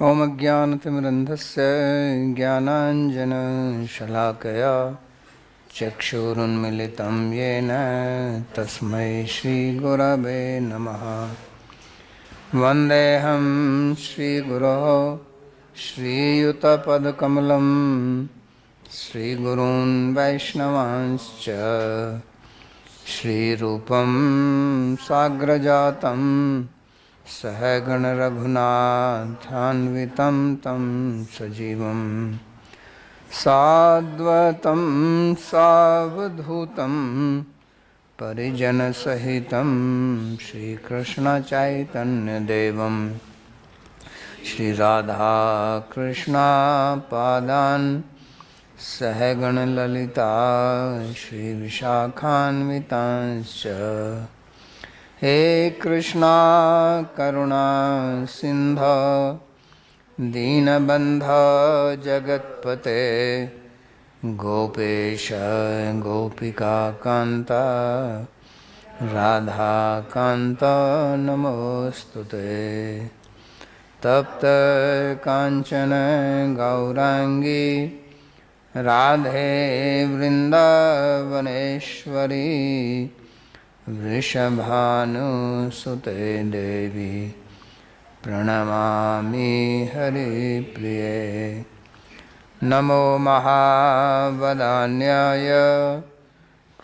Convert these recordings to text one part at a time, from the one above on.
ॐ अज्ञानतिमिरन्धस्य ज्ञानाञ्जनशलाकया चक्षुरुन्मिलितं येन तस्मै श्रीगुरवे नमः। वन्देऽहं श्रीगुरोः श्रीयुतपदकमलं श्रीगुरून् वैष्णवांश्च श्रीरूपं साग्रजातं सहगण रघुनाथान्वितं तं सजीवं साद्वतं सावधूतं परिजनसहितं श्रीकृष्णचैतन्यदेवं श्रीराधाकृष्णपादान् सहगण ललिता श्रीविशाखान्वितांश्च। हे कृष्णा करुणा सिन्धो दीनबन्धो जगत्पते गोपेश गोपिकान्त राधाकान्त नमोऽस्तुते। तप्त काञ्चन गौराङ्गी राधे वृन्दावनेश्वरी वृषभानुसुते देवी प्रणमामि हरिप्रिये। नमो महावदान्याय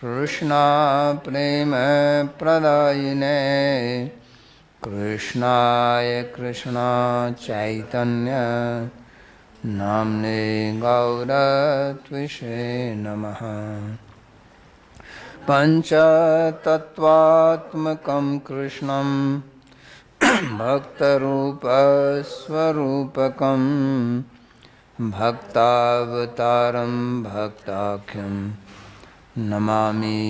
कृष्णप्रेमप्रदायिने कृष्णाय कृष्णचैतन्य नाम्ने गौरत्विषे नमः। पञ्चतत्त्वात्मकं कृष्णं भक्तरूपस्वरूपकं भक्तावतारं भक्ताख्यं नमामि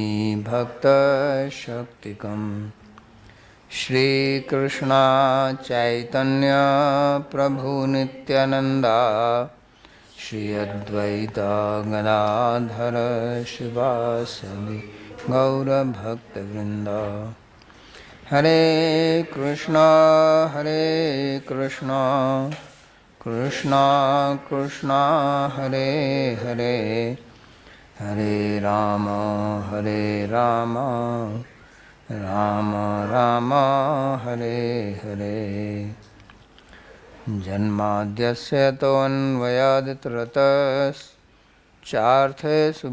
भक्तशक्तिकं। श्रीकृष्ण चैतन्य प्रभु नित्यानंदा श्री अद्वैत गदाधर शिवासदि गौरभक्तवृंद। हरे कृष्णा कृष्णा कृष्णा हरे हरे हरे राम राम राम हरे हरे। जन्माद्यस्य तोऽन्वयादितरतश्चार्थेषु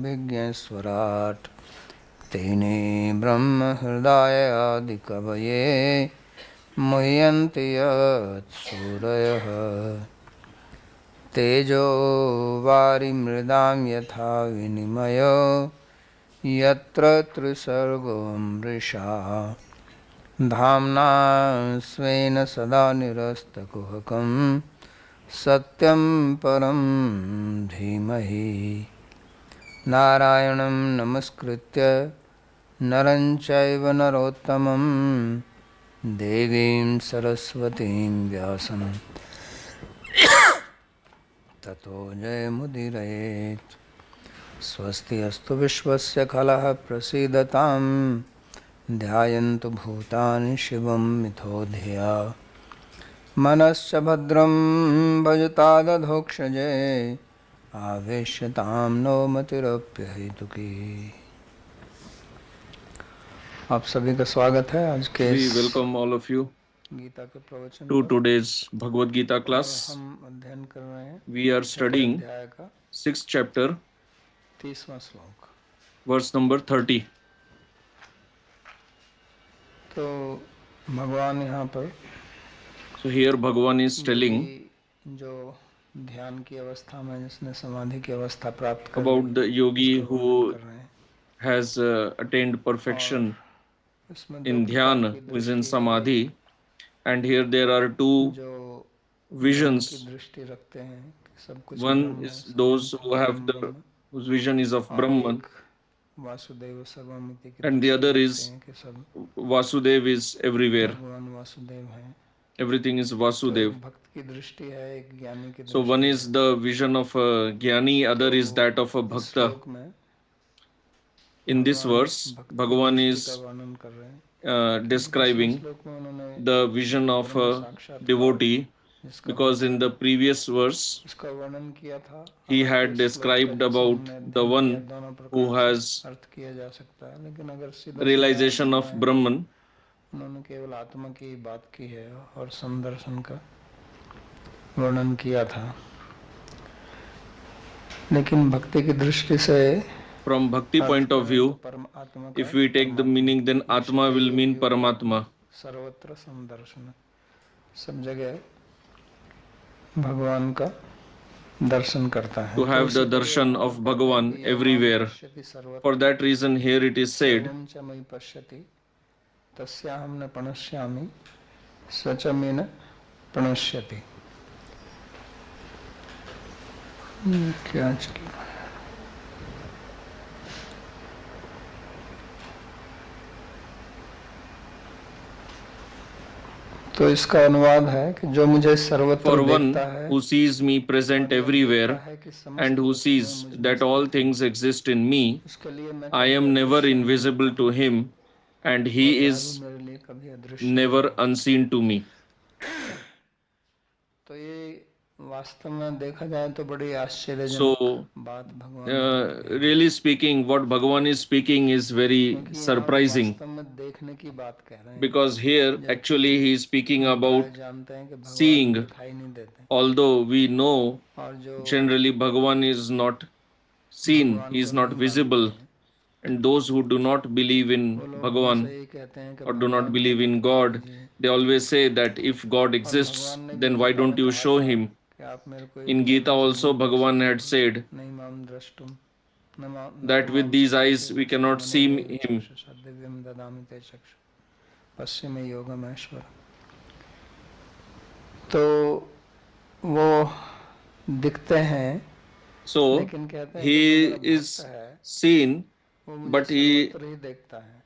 तेने ब्रह्म हृदय आदिकवये मुह्यन्ति यत्सूरयः। तेजो वारिमृदां यथा विनिमयो यत्र त्रिसर्गो मृषा धाम्ना स्वेन सदा निरस्तकुहकं सत्यं परं धीमहि। नारायणं नमस्कृत्य नरं चैव नरोत्तमं देवीं सरस्वतीं व्यासं ततो जयमुदीरयेत्। स्वस्ति अस्तु विश्वस्य खलः प्रसीदतां ध्यायन्तु भूतानि शिवं मिथो धिया। मनश्च भद्रं भजतादधोक्षजे आवेश्यतां नो मतिरप्यहेतुकी। आप सभी का स्वागत है आज के We welcome all of you Gita के प्रवचन to today's Bhagavad Gita class. हम अध्ययन कर रहे हैं We are studying अध्याय का 6th chapter, 30वां श्लोक। verse number 30. तो भगवान यहाँ पर So here Bhagavan is telling जो ध्यान की अवस्था में जिसने समाधि की अवस्था प्राप्त कर about the yogi who कर रहे हैं। has attained perfection इसमें in dhyan, who is in samadhi, and here there are two जो visions. दृष्टि रखते हैं सब कुछ One is those who have whose vision is of Brahman, Vasudev सर्वमिति की and the other is Vasudev is everywhere. भगवान वासुदेव हैं। Everything is Vasudev. भक्त की दृष्टि है, एक ज्ञानी की So one is the vision of a Jnani, other is that of a Bhakta. In this verse, Bhagavan is describing the vision of a devotee जिसका because in the previous verse इसका वर्णन किया था, he हालांकि had इस श्लोक described का जैसे about हमने the अध्ययन किया, one दोनों who प्रकार has से अर्थ किया जा सकता है, लेकिन अगर सीधा realization of सीधा Brahman. उन्होंने केवल आत्मा की बात की है और समदर्शन का वर्णन किया था। लेकिन भक्ति की दृष्टि से From bhakti point of view, परमात्मा का if we take the meaning, then Atma will mean Paramatma. सर्वत्र समदर्शन, सब जगह भगवान का दर्शन करता है। To have the darshan of Bhagavan everywhere. For that reason, here it is said, पश्यति तस्याहं न प्रणश्यामि स्वच मे न प्रणश्यति। क्या चल रहा है? तो इसका अनुवाद है कि जो मुझे सर्वत्र for one देखता है, who sees me present everywhere and who sees that all things exist in me, उसके लिए मैं I am never invisible to him and he is मेरे लिए कभी अदृश्य नहीं। never unseen to me. तो ये वास्तव में देखा जाए तो बड़ी आश्चर्यजनक So, बात भगवान ने कही है। really speaking, what Bhagavan is speaking is very क्योंकि यहाँ surprising, वास्तव में देखने की बात कह रहे हैं, because here actually he is speaking about जानते हैं कि भगवान seeing, दिखाई नहीं देते, although we know और जो generally Bhagavan is not seen, he is not visible, and those who do not believe in वो लोग Bhagavan हमेशा ये कहते हैं कि or do not भगवान believe in God, they always say that if God exists, then why don't you show him? कि आप मेरे को In Gita also Bhagavan had said नहीं माम द्रष्टुम that with these eyes we cannot see him. दिव्यम ददामि ते चक्षु पश्चिमे योगमेश्वर। तो वो दिखते हैं, So लेकिन कहते हैं he कि जो मेरा is भक्त है seen, वो मुझे but he सर्वत्र ही देखता है।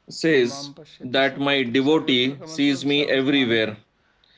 says that my devotee sees me everywhere.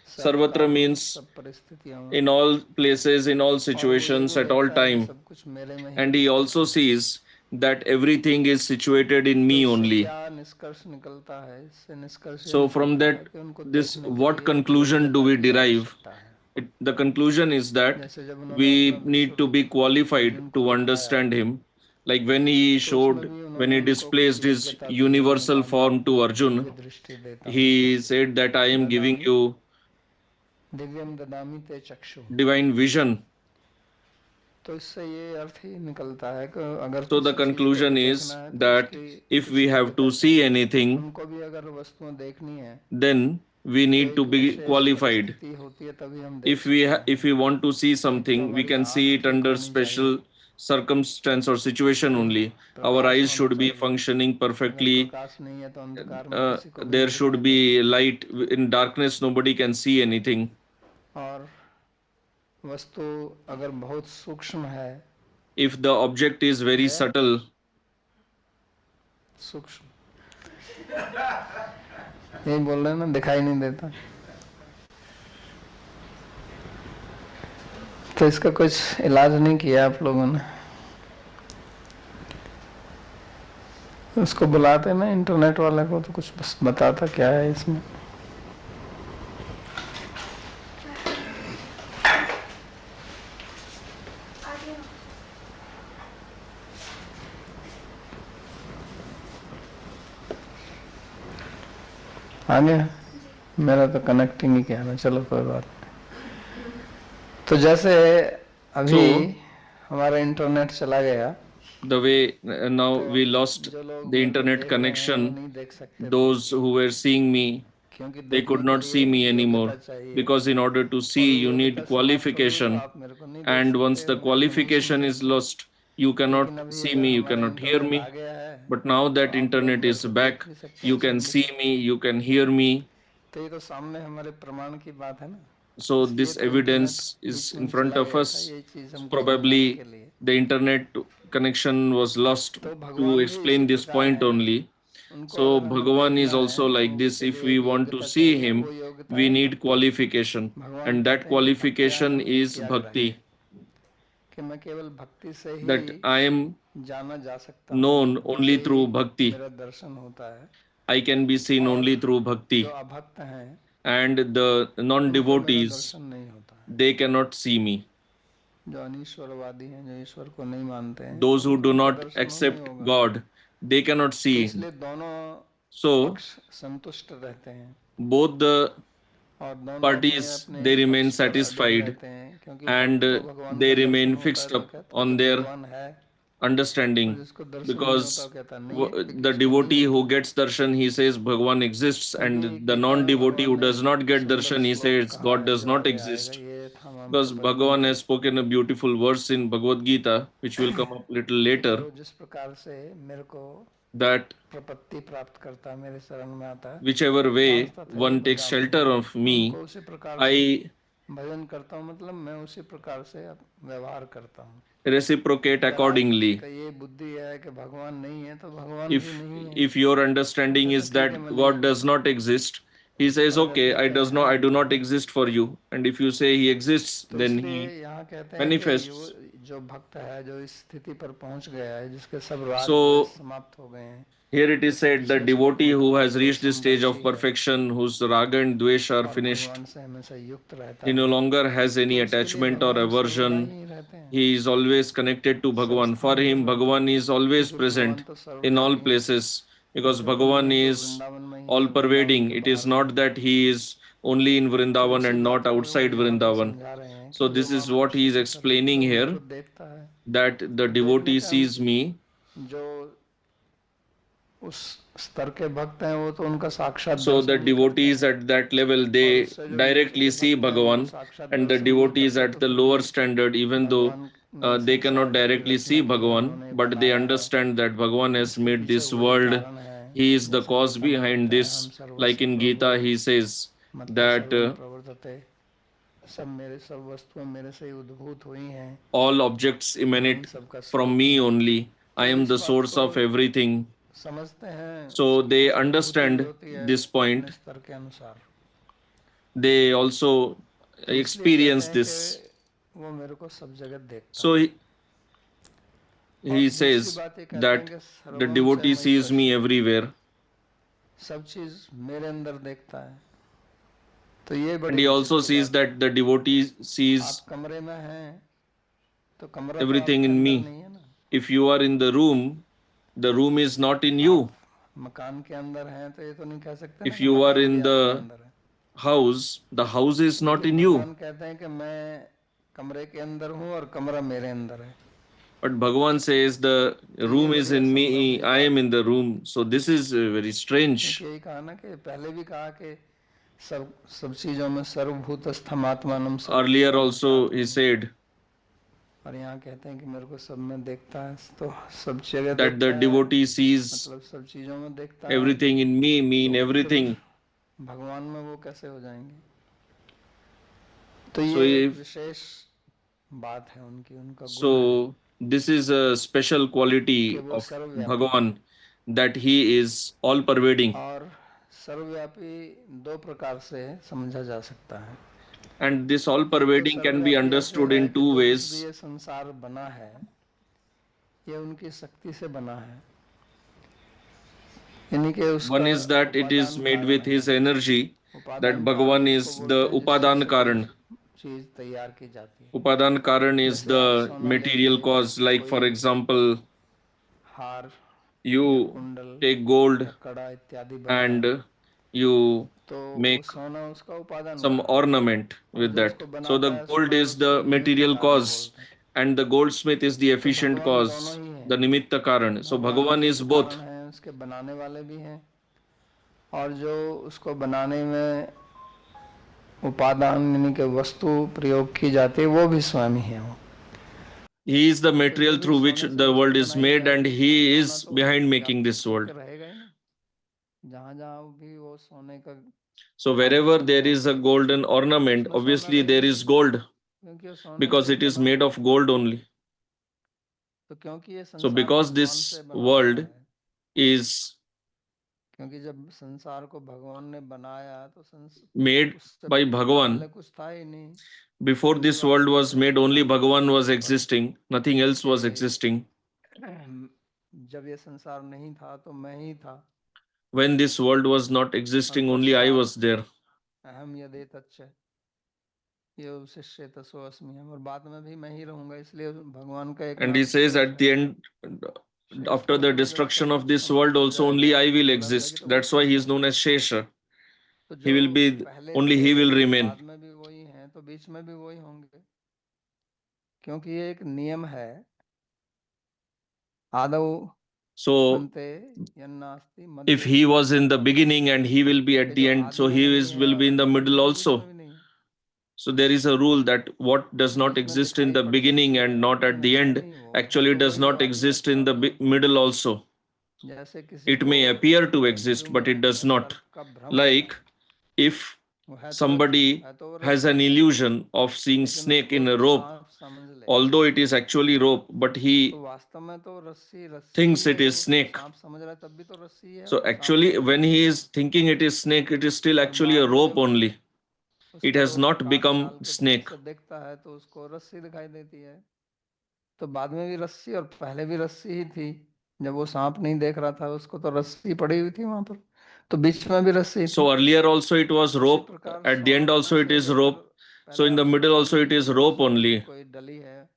Sarvatra means सब परिस्थितियों में, in all places, in all और वो ये situations, भी at all देखता है कि time. सब कुछ मेरे में ही And he also sees that everything is situated in तो me इससे only. क्या निष्कर्ष निकलता है? इससे निष्कर्ष So from निकलता है that, कि उनको this देखने के what लिए conclusion do we योग्यता की derive? आवश्यकता है। The conclusion is that जैसे जब उन्होंने we अपना need to विश्व be qualified अर्जुन को to दिखाया, understand him. Like when he तो उसमें showed, भी when उन्होंने he उनको कुछ displayed his योग्यता दी, उन्होंने universal कहा form to मैं Arjun, दिव्य दृष्टि देता हूँ, he said that I am giving ददामि you दिव्यम ददामि ते चक्षु। divine vision. तो इससे ये अर्थ ही निकलता है कि अगर So the किसी चीज को conclusion भी is देखना है तो that उसकी if कुछ we have योग्यता to see चाहिए। anything, उनको भी अगर वस्तुएं देखनी है then we तो need to एक be विशेष qualified. परिस्थिति होती है, तभी हम देख If we सकते हैं। if we want to see एक तो something, we हमारी can see आँख it ठीक under होनी special चाहिए, circumstance or situation only. Our Prakash eyes होना should be चाहिए। functioning अगर perfectly. प्रकाश नहीं है तो अंधकार में किसी को भी There नहीं should दिखाई be देगा, light. In darkness, nobody can see anything. और वस्तु अगर बहुत सूक्ष्म है, If the object is very subtle, सूक्ष्म यही बोल रहे हैं ना, दिखाई नहीं देता, तो इसका कुछ इलाज नहीं किया आप लोगों ने। उसको बुलाते ना इंटरनेट वाले को, तो कुछ बस बताता क्या है इसमें। आगे मेरा तो कनेक्टिंग ही क्या है, चलो कोई बात नहीं। तो जैसे अभी हमारा इंटरनेट चला गया, the way now we lost the internet connection, those who were seeing me, they could not see me anymore, because in order to see you need qualification, and once the qualification is lost, you cannot see me, you cannot hear me. But now that internet is back, you can see me, you can hear me. तो ये तो सामने हमारे प्रमाण की बात है ना। So this evidence is in front of us. Probably the internet connection was lost to explain this point only. So Bhagavan is also like this. If we want to see him, we need qualification, and that qualification is bhakti. कि मैं केवल भक्ति से ही That I am जाना जा सकता हूँ, known only मुझे ही through bhakti. मेरा दर्शन होता है। I can be seen only through जो bhakti. अभक्त हैं and the non-devotees, दर्शन नहीं होता है। they cannot see me. जो अनीश्वरवादी हैं, जो ईश्वर को नहीं मानते हैं, Those who do उनका not दर्शन नहीं accept होगा। God, they cannot तो see. इसलिए दोनों So पक्ष संतुष्ट रहते हैं both the और दोनों अपने parties, अपने they remain पक्ष पर अडिग satisfied रहते हैं, क्योंकि and जिसको भगवान they का दर्शन remain होता है fixed तो up कहता है on कि their भगवान है, और understanding, जिसको दर्शन नहीं होता because वो कहता नहीं है, क्योंकि the उसको नहीं devotee who होता। gets darshan, he says Bhagwan exists, क्योंकि and the गीता में non-devotee भगवान who ने does not get सुंदर darshan, he श्लोक says कहा God है, does जो not आगे आएगा, exist. ये हम हम Because प्रवचन में Bhagavan has spoken a beautiful verse in Bhagavad Gita, which will come up little later, जो जिस प्रकार से मेरे को that प्रपत्ति प्राप्त करता है, मेरे शरण में आता है, whichever way पांच तत्व one takes बजाते shelter हैं, of me, उनको उसी प्रकार से I भजन करता हूँ, मतलब मैं उसी प्रकार से व्यवहार करता हूँ। reciprocate अगर accordingly. आपका ये बुद्धि है कि भगवान नहीं है, तो भगवान भी If नहीं है, if your understanding कहते is ठीक है that मैं नहीं God आता। does not exist, he says, और अगर okay, कहते हैं I do तो not है। exist for you. And if you say he exists, तो then इसलिए he यहाँ कहते हैं कि manifests. जो भक्त है, जो इस स्थिति पर पहुंच गया है, जिसके सब राग द्वेष So समाप्त हो गए हैं, here it is जैसे said, the विशेष रूप devotee में who कहा has कि वो reached the stage Samdarshi of है perfection, whose raga and dvesh are और finished, भगवान से हमेशा युक्त रहता he no है, longer has any तो उसके लिए attachment or भगवान सर्वदा aversion. ही रहते हैं, He is always connected to सब Bhagavan. For स्थान पर him, रहते Bhagavan हैं, is always क्योंकि भगवान present तो in all सर्वव्यापी हैं। places, because ऐसा तो नहीं Bhagavan है कि वो is वृंदावन में ही all है, वृंदावन pervading. के It is बाहर नहीं not है। that he is only in तो Vrindavan उसी and बात not को वो outside यहाँ पर Vrindavan. समझा रहे हैं So कि जो this is what he महापुरुषों is की explaining सर्वत्र वो here, उनको देखता है, that the तो देखने devotee का sees me. जो उस स्तर के भक्त हैं, वो तो उनका साक्षात So the दर्शन भी करते devotees हैं, at that level, और they उससे जो नीचे directly के see भक्त हैं, वो Bhagavan, साक्षात and the दर्शन नहीं devotees करते, at तो the फिर lower भी standard, even though भगवान ने they cannot संसार की directly रचना see की है, Bhagavan, उन्होंने but they बनाया है, understand that Bhagavan has इसके made पीछे this वही world. कारण है। He is the जैसे cause गीता में behind बोलता है, हम this. Like सर्वस्य in Prabhu Gita, he says मत्त that सर्वम प्रवर्तते, सब वस्तुएं मेरे से ही उद्भूत हुई हैं, all objects मैं ही emanate सबका from स्रोत me हूँ। only. I तो am इस the बात source को of everything. समझते हैं, So they उसकी अनुभूति भी understand होती है this अपने point. स्तर के अनुसार। They also तो इसलिए कहते experience हैं this. कि वो मेरे को सब जगह देखता So है। और he दूसरी says बात ये कहते हैं that कि the सर्वम च devotee मयि sees me पश्यति, everywhere, सब चीज मेरे अंदर देखता है। तो ये and बड़ी he also विचित्र sees बात है। that the devotee sees आप कमरे में हैं तो कमरा तो everything आपके in अंदर me. नहीं है ना, If you are in the room is not in आप you. मकान के अंदर हैं तो ये तो नहीं कह सकते ना If कि you are मकान भी in आपके the अंदर है। house is not लेकिन in you. भगवान कहते हैं कि मैं कमरे के अंदर हूँ और कमरा मेरे अंदर है। But Bhagavan says the तो ये room is बड़ी in असंभव me, सी I am बात in है, the room. So this is very strange. क्योंकि यही कहा ना कि पहले भी कहा कि सब सब चीजों में सर्वभूतस्थम आत्मानम Earlier सर्वभूतानि also he चात्मनि, said और यहाँ कहते हैं कि मेरे को सब में देखता है, तो सब जगह that the देखता है, devotee sees मतलब सब चीजों में देखता है, everything in me in तो फिर everything. भगवान में वो कैसे हो जाएंगे? तो So ये एक if विशेष बात है उनकी, उनका गुण है so this is a special कि quality वो of सर्वव्यापी हैं। Bhagavan, that he is all pervading, और सर्वव्यापी दो प्रकार से समझा जा सकता है। and this all एक तो pervading can be सर्वव्यापी ऐसे understood है in कि two जो कुछ भी ways. ये संसार बना है, ये उनकी शक्ति से बना है, यानी कि One उसका is that it is उपादान made कारण with his है। energy, that उपादान कारण Bhagavan उसको is बोलते the हैं जिससे Upadan से कोई Karan. चीज तैयार की जाती है। Upadan Karan is जैसे आप the सोना material लेंगे, cause. Like for कोई example, हार या you कुंडल take gold या कड़ा इत्यादि बनाए, and you तो वो make सोना उसका उपादान some कारण है, ornament और with जो that. उसको So बनाता the है gold सुनार is उसको the निमित्त material कारण cause बोलते हैं। and the goldsmith is the तो efficient भगवान दोनों cause, ही the हैं, nimitta karan. So भगवान Bhagavan is निमित्त both. कारण है, उसके बनाने वाले भी हैं, और जो उसको बनाने में उपादान यानी कि वस्तु प्रयोग की जाती है, वो भी स्वयं ही है वो। He is the तो material जब ये through which सोने से the world वस्तु is बनाई made and जाएगी तो he सोना is तो behind making व्याप्त this world. होकर रहेगा ही ना, जहाँ जहाँ भी वो सोने का So wherever आभूषण there is होगा a golden ornament, उसमें सोना obviously there रहेगा ही, is gold क्योंकि वो सोने because से ही it is बना made है। of gold only. तो क्योंकि ये So संसार because भगवान से this बना हुआ world है, is क्योंकि जब संसार को भगवान ने बनाया तो made उससे by पहले Bhagavan, कुछ था ही नहीं, before पूरी this बात world तो was इसलिए made, only भगवान ने Bhagavan was यहाँ पर existing, nothing else was कि existing. जब ये संसार नहीं था तो मैं ही था, When this world was not existing, only I तत्पश्चात was there. अहम यदेतच्च यो शिष्येत सो अस्मि हम, और बाद में भी मैं ही रहूंगा, इसलिए भगवान का एक And नाम he says शेष at है। the end, शेष after को the भी जब destruction of सब this world, समाप्त हो also जाएगा only I तो will पूरा रहेगा, exist. तो वो That's why शेष he is known रहेगा। as Shesha. तो He जो will be, पहले only थे he will वो remain. बाद में भी वही हैं, तो बीच में भी वही होंगे, क्योंकि ये एक नियम है। आदौ So अंते यन्नास्ति if मध्ये he न was in the चैव, beginning and he will be ये at जो the end, आदि so में he नहीं is है will be और in the मध्य middle में बीच also. में भी नहीं है, So there is a rule that what does not बीच में exist in दिखाई the पड़ beginning सकती and है not at लेकिन the है end नहीं, वो है actually तो does वही जो not आदि में exist था in the वही। middle also. जैसे किसी It को may appear to exist, रज्जु but it में does not. सर्प का भ्रम होता Like है, if वो है तो रज्जु, somebody है तो वो has रस्सी, an illusion of seeing लेकिन snake उसको in a rope, सांप समझ ले, although it is actually rope, but तो he वास्तव में तो रस्सी रस्सी ही thinks है, it जब is उसको snake. सांप समझ रहा है तब भी तो रस्सी है, So और सांप actually, समझ when रहा है he तब is भी। thinking it is snake, it is still और actually a बाद में rope वो only. It उसको has रोप not काट become डाल के फिर snake. से देखता है तो उसको रस्सी दिखाई देती है। तो बाद में भी रस्सी और पहले भी रस्सी ही थी, जब वो सांप नहीं देख रहा था उसको तो रस्सी पड़ी हुई थी वहां पर, तो बीच में भी रस्सी थी। So earlier also it was उसी rope. प्रकार At the end सोना also it से is लेकर, rope. So पहले in आप the middle सोना also it लीजिए, is जैसे rope सोने की only. कोई डली है,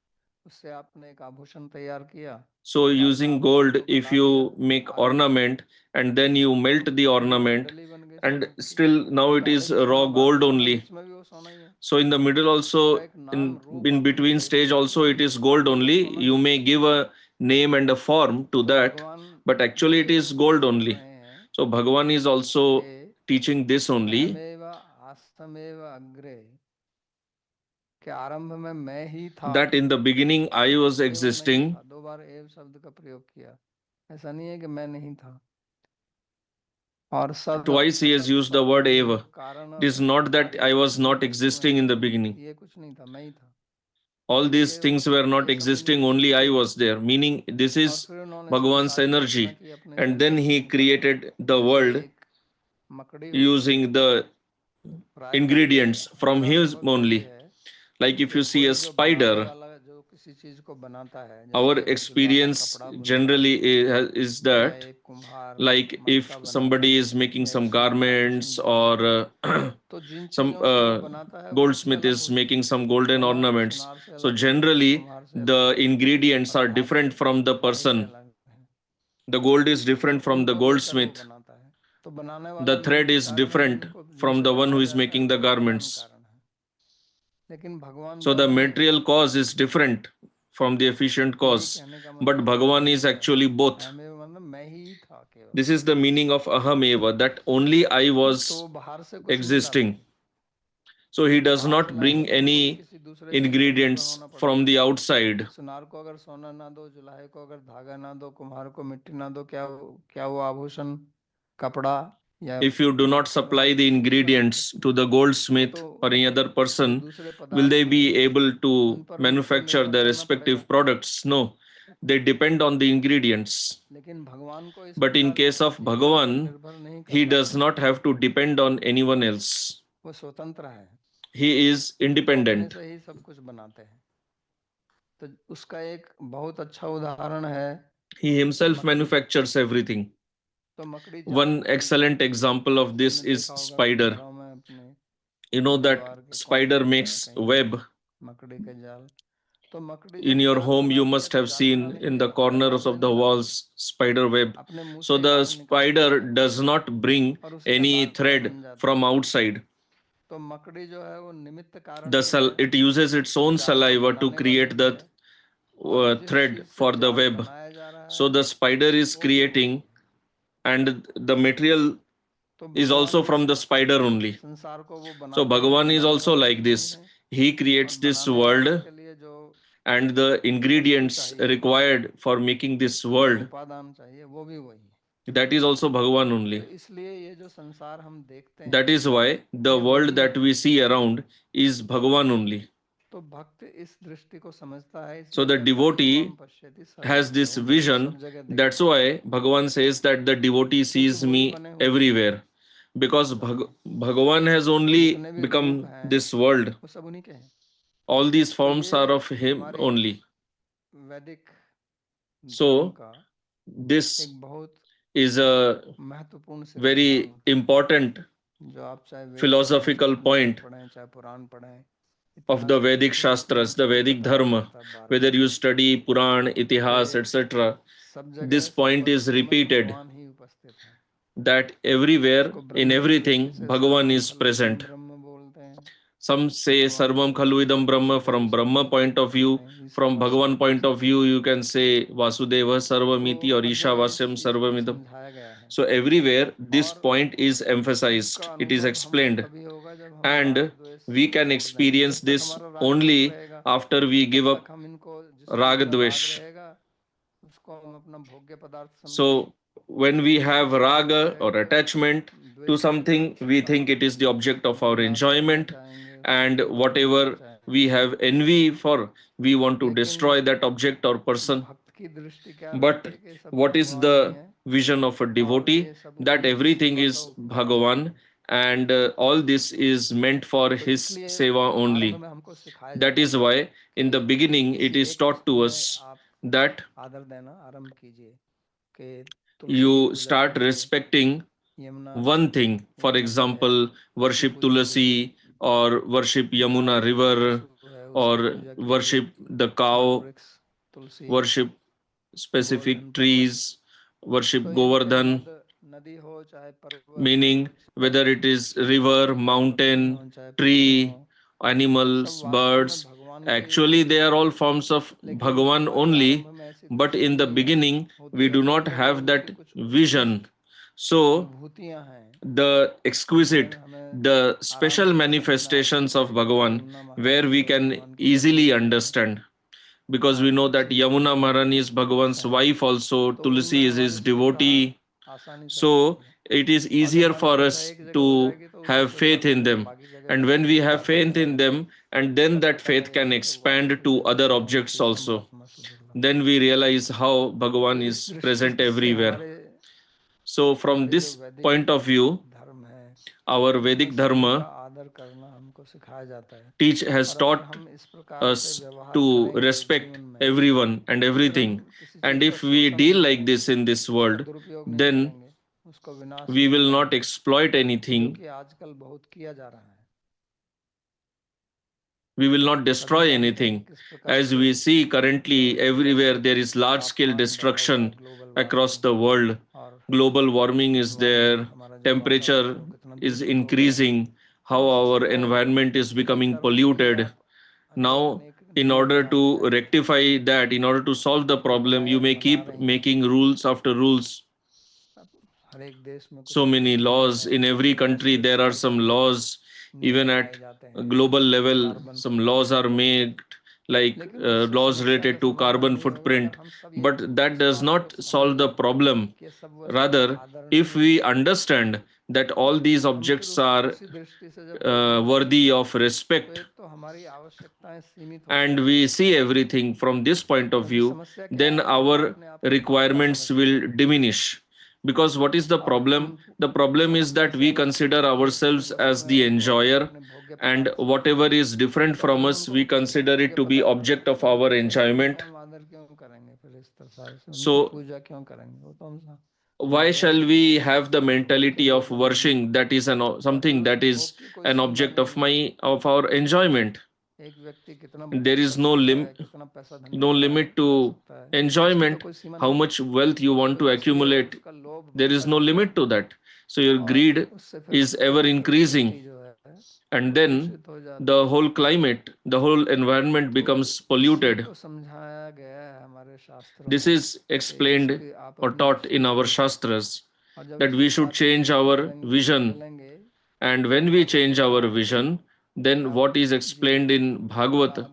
उससे आपने एक आभूषण तैयार किया, So तो आपने using आभूषण gold, को if गला दिया you make आग में, ornament and then you melt the तो वो ornament, डली बन गई and सोने की। still तो now it पहले is भी raw सोना, बाद में gold सोना, only. बीच में भी वो सोना ही है। So in the middle तो उसका also, एक नाम in रूप in आपने between दे stage दिया, also it is बाद gold में वो only. सोना You ही may है। give a name and a form to तो that, भगवान but actually भी it is यही gold बोल only. रहे हैं So Bhagavan is also कि teaching this only, अहमेव आस्तमेव अग्रे, कि आरंभ में मैं ही था, that in the beginning I was एव नहीं existing. था, दो बार एव शब्द का प्रयोग किया, ऐसा नहीं है कि मैं नहीं था। और सद Twice he has used the सत्य word जीव eva. कारण It is not that कार्य I was ये not कुछ नहीं existing in था, the beginning. ये कुछ नहीं था, मैं ही था। All तो these केवल things were not ये समझने existing, की only स्थिति I है। was there. Meaning, this और is फिर उन्होंने Bhagavan's संसार की रचना energy. की अपने And then शरीर he में, जैसे created the जैसे world एक मकड़ी होती है, using the प्रायतः ये ingredients from हमारा his अनुभव यही only. है Like if कि you see a कोई जो बनाने spider, वाला जो किसी चीज को बनाता है, our जैसे एक जुलाहा experience कपड़ा बुनता generally है, is या that, एक कुम्हार like मटका if बनाता somebody है, is making या एक some सोने का आभूषण garments बनाता है, or तो जिन some चीजों से वो बनाता है वो उससे goldsmith अलग is होती making हैं। some golden सोना ornaments. सुनार से So अलग है, generally कुम्हार से अलग the है, ingredients और are धातु different from the लोहाई से person. अलग है। The gold is तो different from the उनको लेकर वो goldsmith. बनाता है। तो बनाने वाला The thread निमित्त is कारण है, different जिनको from जिनसे the one who बनाया is जाता है making the वो कारण garments. कारण है। लेकिन भगवान So the दोनों ही है। material cause is different from the efficient तो यही cause. कहने का But मतलब है Bhagavan is अहमेव, actually both. अहमेव मतलब मैं ही था केवल। This is the meaning of aham eva, that only I तो वो was बाहर से कुछ नहीं लाते, existing. So he वो does बाहर से not लाने bring के लिए वो भी any किसी दूसरे चीज पर निर्भर ingredients होना from पड़ता the है। outside. सुनार को अगर सोना ना दो, जुलाहे को अगर धागा ना दो, कुम्हार को मिट्टी ना दो, क्या वो आभूषण कपड़ा या If you do not मटका बना supply the सकेंगे? ingredients to the वो goldsmith तो or any other जो person, दूसरे will पदार्थ they हैं be able उन to पर उनको manufacture निर्भर the करना पड़ेगा। respective products? No, they depend on the ingredients. लेकिन भगवान को इस But in प्रकार case किसी of चीज के ऊपर Bhagavan, निर्भर नहीं he करना does पड़ता, not have to depend on anyone else. वो स्वतंत्र है, He is वो अपने independent. से ही सब कुछ बनाते हैं। तो उसका एक बहुत अच्छा उदाहरण है He himself मकड़ी। manufactures everything. तो मकड़ी जाल One बुनती है, excellent example of this आपने is देखा होगा अपने spider. घरों में, अपने You know that परिवार के कोने spider कोने में makes कहीं web. मकड़ी के जाल। तो मकड़ी In जब your जाल home, you बनाती है must तो have जाल seen बनाने के in लिए the आकार corners of देने the जाती है, walls spider web. अपने मुंह So से the आग निकालती spider है does not bring और उसी का any जाल thread बन जाता from है। outside. तो मकड़ी जो है वो निमित्त कारण ही है, It uses its वो own जाल को saliva to बनाने वाली create ही the है, और जिस thread चीज से for the जाल web. बनाया जा रहा So है the spider is वो भी वही creating, है। and the material तो is भगवान also भी from the spider only. संसार को वो So बनाते हैं, Bhagavan is बनाने also वाले भी like वही this. हैं, He और creates this बनाने वाले world, के लिए जो and the वस्तु ingredients चाहिए, required for making this जो world, उपादान चाहिए, वो भी वही है। that is also Bhagavan तो only. इसलिए ये जो संसार हम देखते That हैं is why the ये world वही that है। we see around is Bhagavan only. तो भक्त इस दृष्टि को समझता है, So इसलिए the कहता है यो माम devotee पश्यति has this सर्वत्र, वो मुझे सब vision. जगह That's दिखता है, why Bhagavan says that the devotee क्योंकि sees वो ही me बने हुए हैं। everywhere. Because Bhagavan has only जितने भी रूप become हैं this world. वो सब उन्हीं के हैं। All these तो forms are ये of him हमारे only. वैदिक धर्म So का this एक बहुत is a महत्वपूर्ण very सिद्धांत है। important philosophical point of the Vedic Shastras, the Vedic Dharma, whether you study Puran, Itihas, etc., this point is repeated that everywhere, in everything, Bhagavan is present. Some say Sarvam Khalu Idam Brahma from Brahma point of view. From Bhagavan point of view, you can say Vasudeva Sarvamiti or Ishavasyam Sarvamidam. So everywhere, this point is emphasized, it is explained. And we can experience this only after we give up Ragadvesh. So when we have raga or attachment to something, we think it is the object of our enjoyment, and whatever we have envy for, we want to destroy that object or person. But what is the vision of a devotee? That everything is Bhagavan, and all this is meant for his seva only. That is why in the beginning it is taught to us that you start respecting one thing. For example, worship Tulasi or worship Yamuna river or worship the cow, worship specific trees, worship Govardhan, meaning whether it is river, mountain, tree, animals, birds. Actually, they are all forms of Bhagavan only, but in the beginning, we do not have that vision. So, the exquisite, the special manifestations of Bhagavan, where we can easily understand, because we know that Yamuna Maharani is Bhagavan's wife also, Tulsi is his devotee. So it is easier for us to have faith in them. And when we have faith in them, and then that faith can expand to other objects also, then we realize how Bhagavan is present everywhere. So from this point of view, our Vedic Dharma has taught us to respect everyone and everything. And if we deal like this in this world, then we will not exploit anything. We will not destroy anything. As we see currently everywhere, there is large scale destruction across the world. Global warming is there, temperature is increasing, how our environment is becoming polluted. Now, in order to rectify that, in order to solve the problem, you may keep making rules after rules. So many laws in every country, there are some laws, even at a global level, some laws are made, like laws related to carbon footprint, but that does not solve the problem. Rather, if we understand that all these objects are worthy of respect, and we see everything from this point of view, then our requirements will diminish. Because what is the problem? The problem is that we consider ourselves as the enjoyer, and whatever is different from us, we consider it to be object of our enjoyment. So, why shall we have the mentality of worshiping that is something that is an object of our enjoyment? There is no limit to enjoyment. How much wealth you want to accumulate, there is no limit to that. So your greed is ever increasing, and then the whole climate, the whole environment becomes polluted. This is explained or taught in our Shastras, that we should change our vision. And when we change our vision, then what is explained in Bhagavata?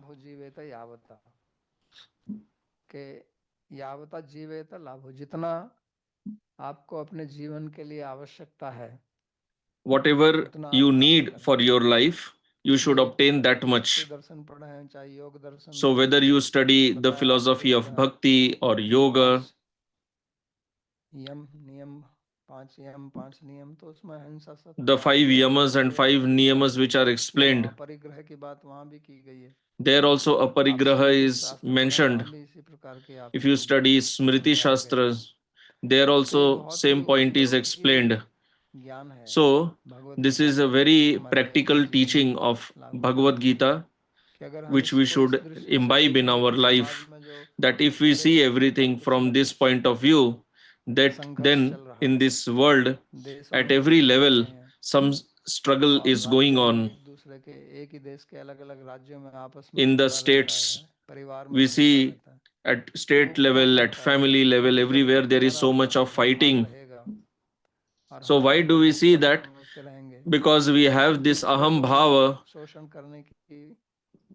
Whatever you need for your life, you should obtain that much. So whether you study the philosophy of bhakti or yoga, the 5 yamas and 5 niyamas which are explained, there also aparigraha is mentioned. If you study Smriti Shastras, there also same point is explained, So, this is a very practical teaching of Bhagavad Gita, which we should imbibe in our life, that if we see everything from this point of view, that then in this world, at every level, some struggle is going on. In the states, we see at state level, at family level, everywhere there is so much of fighting. So why do we see that? Because we have this aham bhava,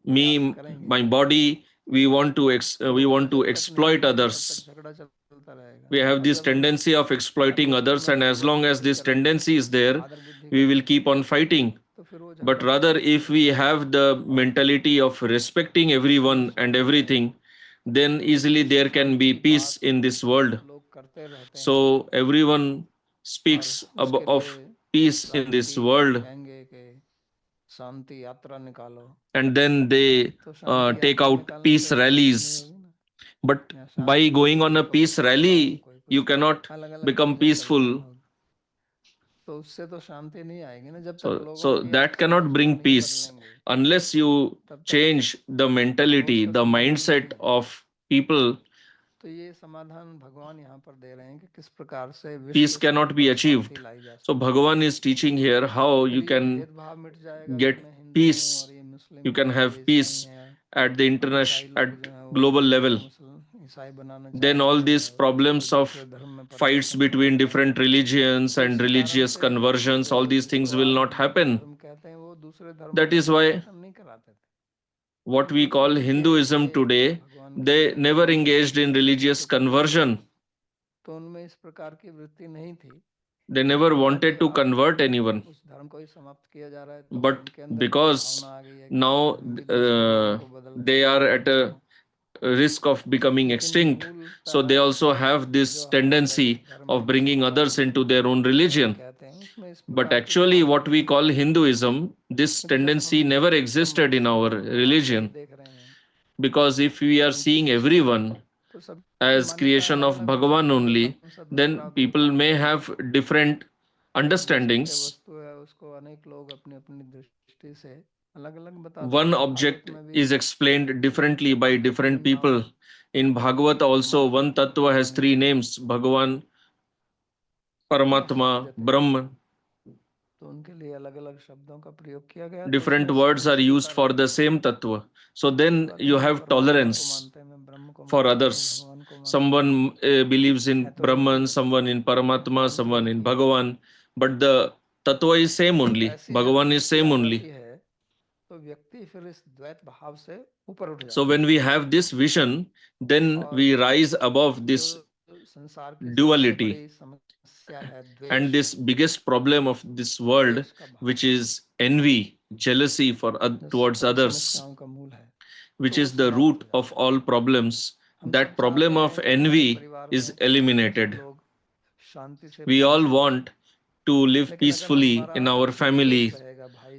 me, my body, we want to exploit others. We have this tendency of exploiting others, and as long as this tendency is there, we will keep on fighting. But rather, if we have the mentality of respecting everyone and everything, then easily there can be peace in this world. So everyone speaks of peace in this world, and then they take out peace rallies. But by going on a peace rally, you cannot become peaceful. So that cannot bring peace unless you change the mentality, the mindset of people. Peace cannot be achieved. So Bhagavan is teaching here how you can get peace. You can have peace at the international, at global level. Then all these problems of fights between different religions and religious conversions, all these things will not happen. That is why what we call Hinduism today, they never engaged in religious conversion. They never wanted to convert anyone. But because now they are at a risk of becoming extinct, so they also have this tendency of bringing others into their own religion. But actually, what we call Hinduism, this tendency never existed in our religion. Because if we are seeing everyone as creation of Bhagavan only, then people may have different understandings. One object is explained differently by different people. In Bhagavata also, one tattva has three names: Bhagavan, Paramatma, Brahman. Different words are used for the same tattva. So then you have tolerance for others. Someone believes in Brahman, someone in Paramatma, someone in Bhagavan, but the tattva is same only. Bhagavan is same only. So when we have this vision, then we rise above this duality. And this biggest problem of this world, which is envy, jealousy towards others, which is the root of all problems, that problem of envy is eliminated. We all want to live peacefully in our family,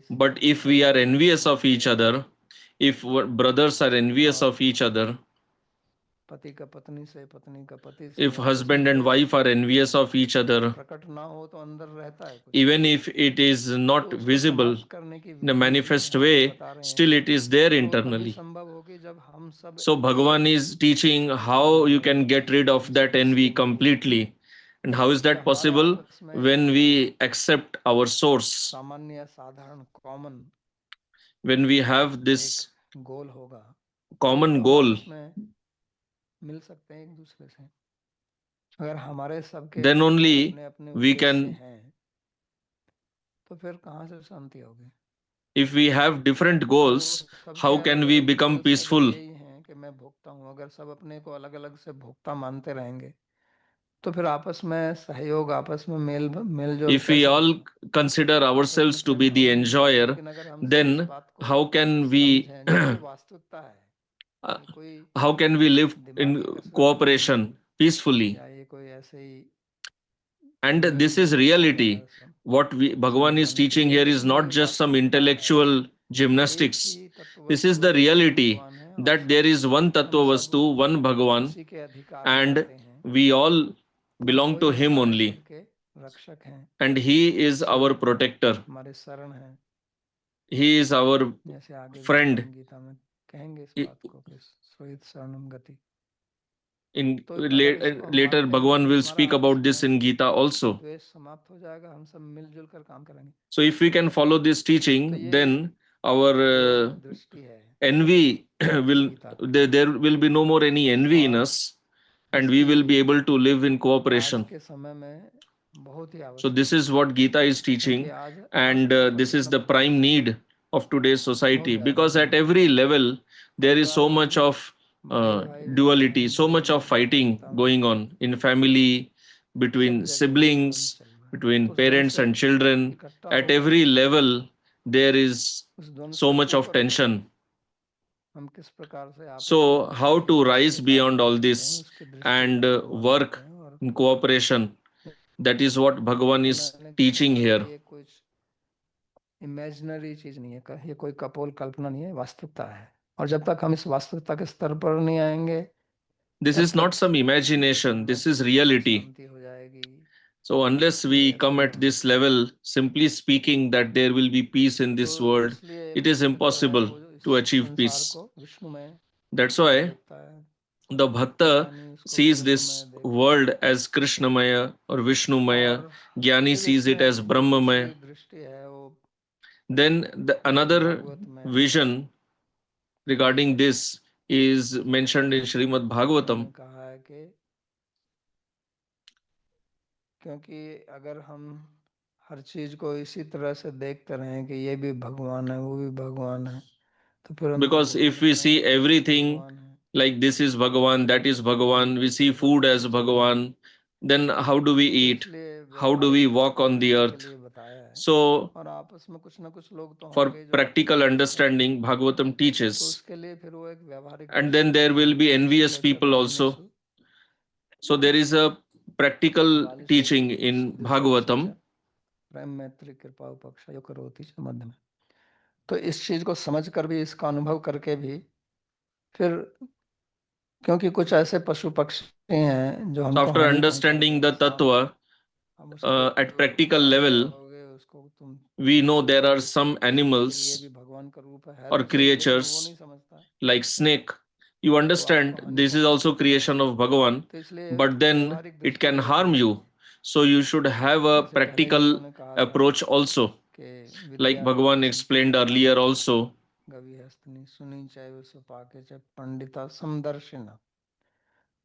but if we are envious of each other, if brothers are envious of each other, if husband and wife are envious of each other, even if it is not visible in a manifest way, still it is there internally. So Bhagavan is teaching how you can get rid of that envy completely. And how is that possible? When we accept our source. When we have this common goal, then only we can. If we have different goals, how can we become peaceful? If we all consider ourselves to be the enjoyer, then how can we live in cooperation peacefully? And this is reality. What Bhagavan is teaching here is not just some intellectual gymnastics. This is the reality that there is one Tattva Vastu, one Bhagavan, and we all belong to him only. रक्षक हैं, and He is our protector. हमारे शरण हैं, He is our जैसे आगे भी friend. भगवान गीता में कहेंगे इस बात को कि श्रोत शरणम गति। In तो अगर इसको हम later, मानते हैं Bhagavan कि will हमारा speak आपस about this में in Gita also. द्वेष समाप्त हो जाएगा, हम सब मिलजुल कर काम करेंगे। So if we can follow this teaching, then our दृष्टि है envy will Gita there will be no more any envy in us, and we will be able to live in cooperation. आज के समय में बहुत ही So आवश्यक this है, is what Gita is क्योंकि teaching, आज and परस्पर this is the परिश्रम prime need of today's society, बहुत because ज्यादा at every level there is so परिवार much भी, of बड़े भाई भी, duality, बहन so भी, much of माता fighting पिता, going on in family, सब between जगह विषम siblings, चल रहा है। between उस द्वंद parents से and children. इकट्ठा At होकर every level there is उस द्वंद so से much of ऊपर उठकर tension. हम किस प्रकार से आपस में So how मिलकर to विकास rise के कार्य beyond कर all सकते हैं, this उसकी दृष्टि and भगवान देते work हैं। और in cooperation? That is what Bhagavan is मैंने teaching कहा here. कि ये कुछ इमेजिनरी चीज नहीं है, ये कोई कपोल कल्पना नहीं है, वास्तविकता है। और जब तक हम इस वास्तविकता के स्तर पर नहीं आएंगे, This तब is not तक some imagination, मन में this is सुख reality. शांति हो जाएगी। So unless ये we ऐसा come नहीं at हो this सकता। level, simply speaking that there will be peace in this तो world, इसलिए it is भक्त जो है impossible वो इस to achieve संसार peace. को विष्णुमय That's why देखता है, the Bhakta ज्ञानी उसको sees ब्रह्ममय this देखता है। world as Krishnamaya or Vishnumaya, और Jnani फिर sees it इसमें as Brahmamaya. दूसरी दृष्टि है वो Then another भागवत में vision regarding this is mentioned in Śrīmad-Bhāgavatam. उन्होंने कहा है कि क्योंकि अगर हम हर चीज को इसी तरह से देखते रहें कि ये भी भगवान है, वो भी भगवान है, तो फिर हम तो Because भूल if we जाएंगे see कि सब everything भगवान है। like this is Bhagavan, that is Bhagavan, we see सब food as कुछ चल रहा है। Bhagavan, then how do we तो eat? इसलिए How do we व्यवहारिक walk on the बुद्धि के earth? लिए बताया है। So, और आपस में कुछ ना कुछ लोग तो for होंगे जो आपस practical में द्वेष रखते हैं, understanding, Bhagavatam तो teaches, उसके लिए फिर वो एक व्यवहारिक and दृष्टि then there will be दिखाएंगे। envious इसलिए people also. चतुर्विनेषु So, there is a practical 44 teaching in दिशोषु च Bhagavatam. प्रेम मैत्री कृपा उपक्ष यो करोति च मध्य में। तो इस चीज को समझ कर भी, इसका अनुभव करके भी, फिर क्योंकि कुछ ऐसे पशु पक्षी हैं जो So, हमको after हानि understanding पहुंचाते हैं, the सांप, Tattva हम उसको at practical मारने level, जाओगे, उसको तुम we know there are छुओगे, some तो फिर ये animals भी भगवान का रूप है or तो सही, लेकिन वो creatures नहीं समझता, like snake. You तो understand आपको हानि this is पहुंचा also सकता है। creation of Bhagavan, तो इसलिए but then व्यवहारिक it दृष्टि can भी harm रखनी you. चाहिए। So you should have a जैसे पहले भी practical उन्होंने कहा था approach also, कि like विद्या Bhagavan चंचल explained earlier प्रकृति also. गवी हस्तनी सुनी चाहे सुपाके चाहे पंडिता समदर्शिना।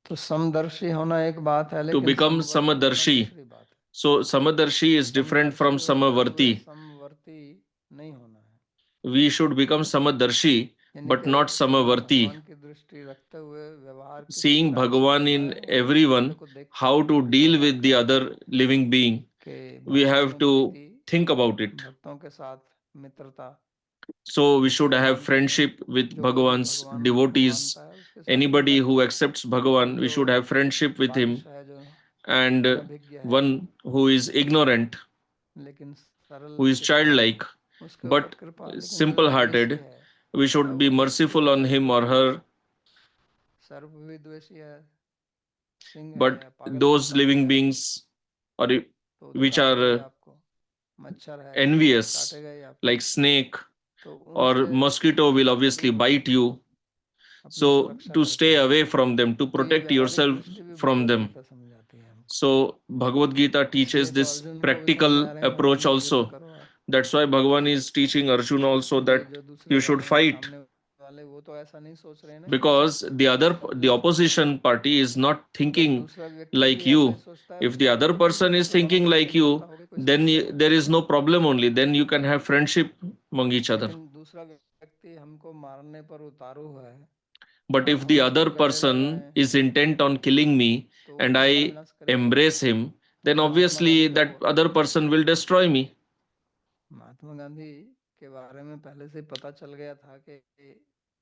तो समदर्शी होना एक बात है, To लेकिन become समवर्ती होना Samadarshi. दूसरी बात है। So Samadarshi is different from समदर्शी होते हुए Samavarti. समवर्ती नहीं होना है, We should become Samadarshi, यानी but कि not Samavarti. भगवान की दृष्टि रखते हुए व्यवहार किस Seeing प्रकार से Bhagavan करना in है, वो एक दूसरे everyone, को देख how to deal व्यवहार with the करना other living being, कि we भगवान have में to Preeti, think about it. भक्तों के साथ मित्रता, So we should have भगवान प्रेम, friendship with जो कोई Bhagavan's भगवान को devotees. मानता है उसके साथ Anybody मित्रता, who accepts और Bhagavan, we जो should have friendship with him. बालिश है, जो And अनभिज्ञ है, one who is ignorant, लेकिन सरल who is चित्त है, childlike, उसके ऊपर but कृपा, लेकिन जो simple द्वेषी hearted, है, we चाहे should वो be किसी भी merciful on प्रकार him का or भी हो, her. सर्प भी द्वेषी है, सिंह है But या पागल those कुत्ता भी living है beings or तो तो which काटेगा are ही आपको, मच्छर है envious, काटेगा ही आपको, like snake तो or उनसे mosquito, will obviously कभी bite you. अपनी So सुरक्षा to करके stay away रखिए। from them, to तो ये protect व्यवहारिक yourself दृष्टि भी from भगवत them. गीता समझाती है हमको। So Bhagavad Gita teaches इसलिए तो this अर्जुन को भी practical समझा रहे हैं, approach भगवान युद्ध also. करो आप, That's why Bhagavan is teaching Arjuna also क्योंकि that जो दूसरे you should वाले हैं, fight, सामने वाले, वो तो ऐसा नहीं सोच रहे हैं ना कि because the Arjun, opposition party is not जब thinking दूसरा व्यक्ति like भी ऐसा ही you. सोचता है, If the दूसरा other व्यक्ति भी person is सोचे, दोनों thinking में like समझौता you, हो गई, कोई then समस्या नहीं there है। is no problem only. Then you can have friendship among each other. लेकिन दूसरा व्यक्ति हमको मारने पर उतारू है But और if हम the उसको other गले person लगाएं, is intent on killing me तो वो and भी हमारा I विनाश करेगा। embrace him, then जैसे महात्मा गांधी obviously का that हुआ, other person will destroy me. Mahatma Gandhi के बारे में पहले से पता चल गया था कि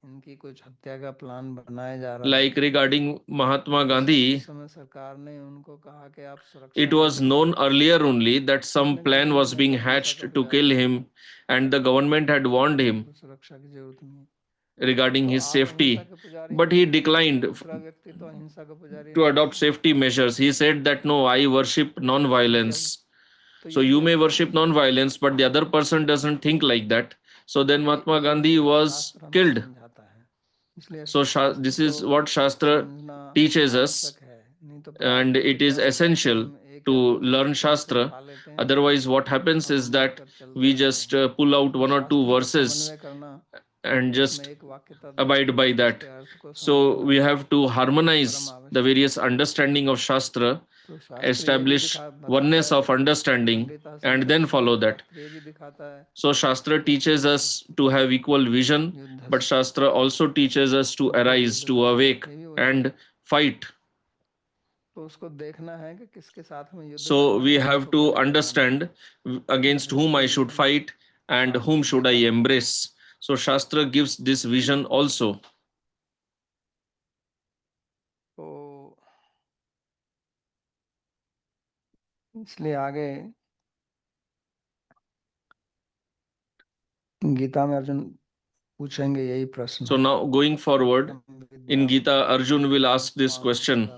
इनकी कुछ हत्या का प्लान बनाया जा रहा है। Like regarding Mahatma उस Gandhi, समय सरकार ने उनको कहा कि आप सुरक्षा it के was लिए जाएं, known earlier only that तो some उसने कहा plan नहीं, was मैं being तो हमेशा का hatched to पुजारी kill हूँ, him, and the government had warned him. मुझको सुरक्षा की जरूरत नहीं है। regarding his safety, but he declined to adopt safety measures. He said that no, I worship non-violence. So you may worship non-violence, but the other person doesn't think like that. So then Mahatma Gandhi was killed. So this is what Shastra teaches us, and it is essential to learn Shastra. Otherwise, what happens is that we just pull out one or two verses and just abide by that. So we have to harmonize the various understanding of Shastra, establish oneness of understanding, and then follow that. So Shastra teaches us to have equal vision, but Shastra also teaches us to arise, to awake, and fight. So we have to understand against whom I should fight and whom should I embrace. So Shastra gives this vision also. तो इसलिए आगे गीता में अर्जुन पूछेंगे यही प्रश्न. So now going forward in Gita, Arjun will ask this question.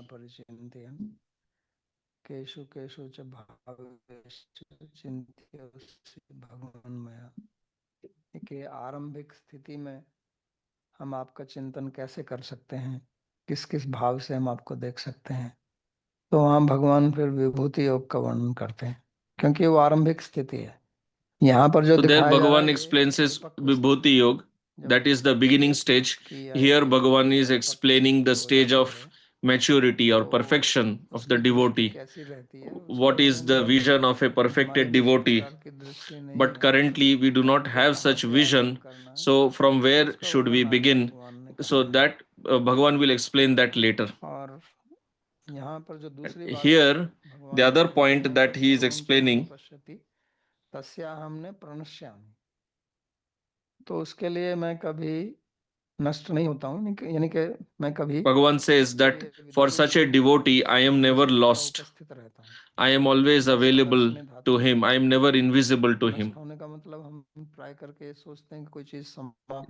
केषु केषु च भावेषु चिन्त्योऽसि भगवन्मया. कि आरंभिक स्थिति में हम आपका चिंतन कैसे कर सकते हैं, किस किस भाव से हम आपको देख सकते हैं. तो वहाँ भगवान फिर विभूति योग का वर्णन करते हैं, क्योंकि वो आरंभिक स्थिति है. यहाँ पर जो there दिखाया जा रहा Bhagavan है explains his Vibhuti Yoga, that is the beginning stage. Here Bhagavan is explaining the stage of maturity or perfection of the devotee. What is the vision of a perfected devotee? But currently we do not have such vision. So from where should we begin? So that Bhagavan will explain that later. Here the other point that he is explaining, तस्याहं प्रणश्यामि. तो उसके लिए मैं कभी नष्ट नहीं होता हूँ, यानी कि मैं कभी. Bhagavan says that for such a devotee I am never lost. I am always available to him. I am never invisible to him.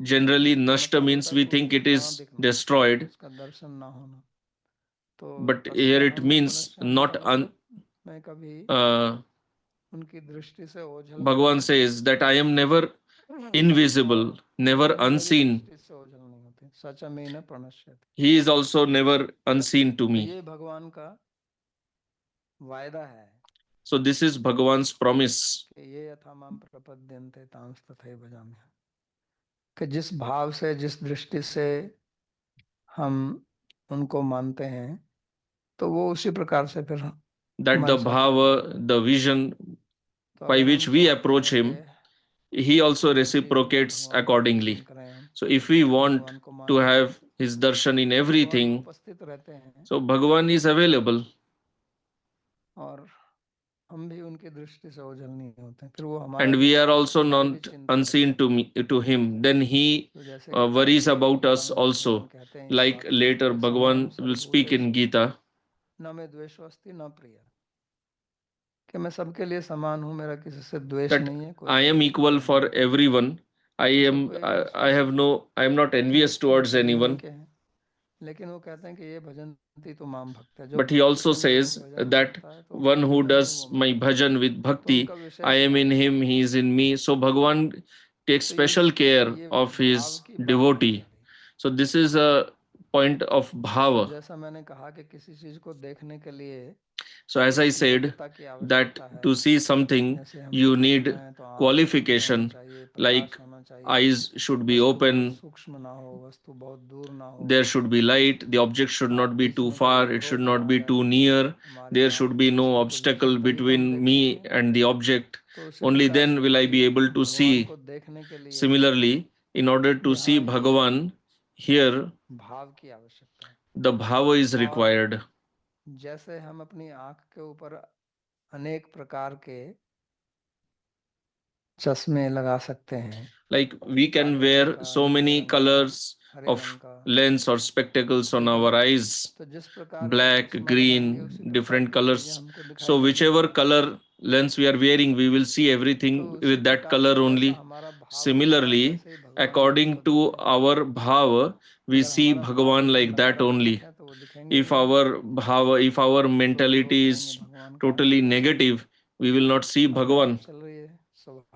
Generally, nashta means we think it is destroyed, but here it means not Bhagavan says that I am never invisible, never unseen. He is also never unseen to me. So this is Bhagavan's promise. कि जिस भाव से, जिस दृष्टि से हम उनको मानते हैं, तो वो उसी प्रकार से फिर that the bhava, the vision by which we approach him, he also reciprocates accordingly. So if we want to have his darshan in everything, so Bhagavan is available. And we are also not unseen to him. Then he worries about us also. Like later Bhagavan will speak in Gita. That I am equal for everyone. I am not envious towards anyone. But he also says that one who does my bhajan with bhakti, I am in him, he is in me. So Bhagavan takes special care of his devotee. So this is a point of bhava. So as I said, that to see something you need qualification, like eyes should be open, there should be light, the object should not be too far, it should not be too near, there should be no obstacle between me and the object. Only then will I be able to see. Similarly, in order to see Bhagavan, here the bhava is required. जैसे हम अपनी आंख के ऊपर अनेक प्रकार के चश्मे लगा सकते हैं. Like we can wear so many colors of lens or spectacles on our eyes, black, green, different colors. So whichever color lens we are wearing, we will see everything with that color only. Similarly, according to our bhava, we see Bhagavan like that only. If our bhava, if our mentality is totally negative, we will not see Bhagavan.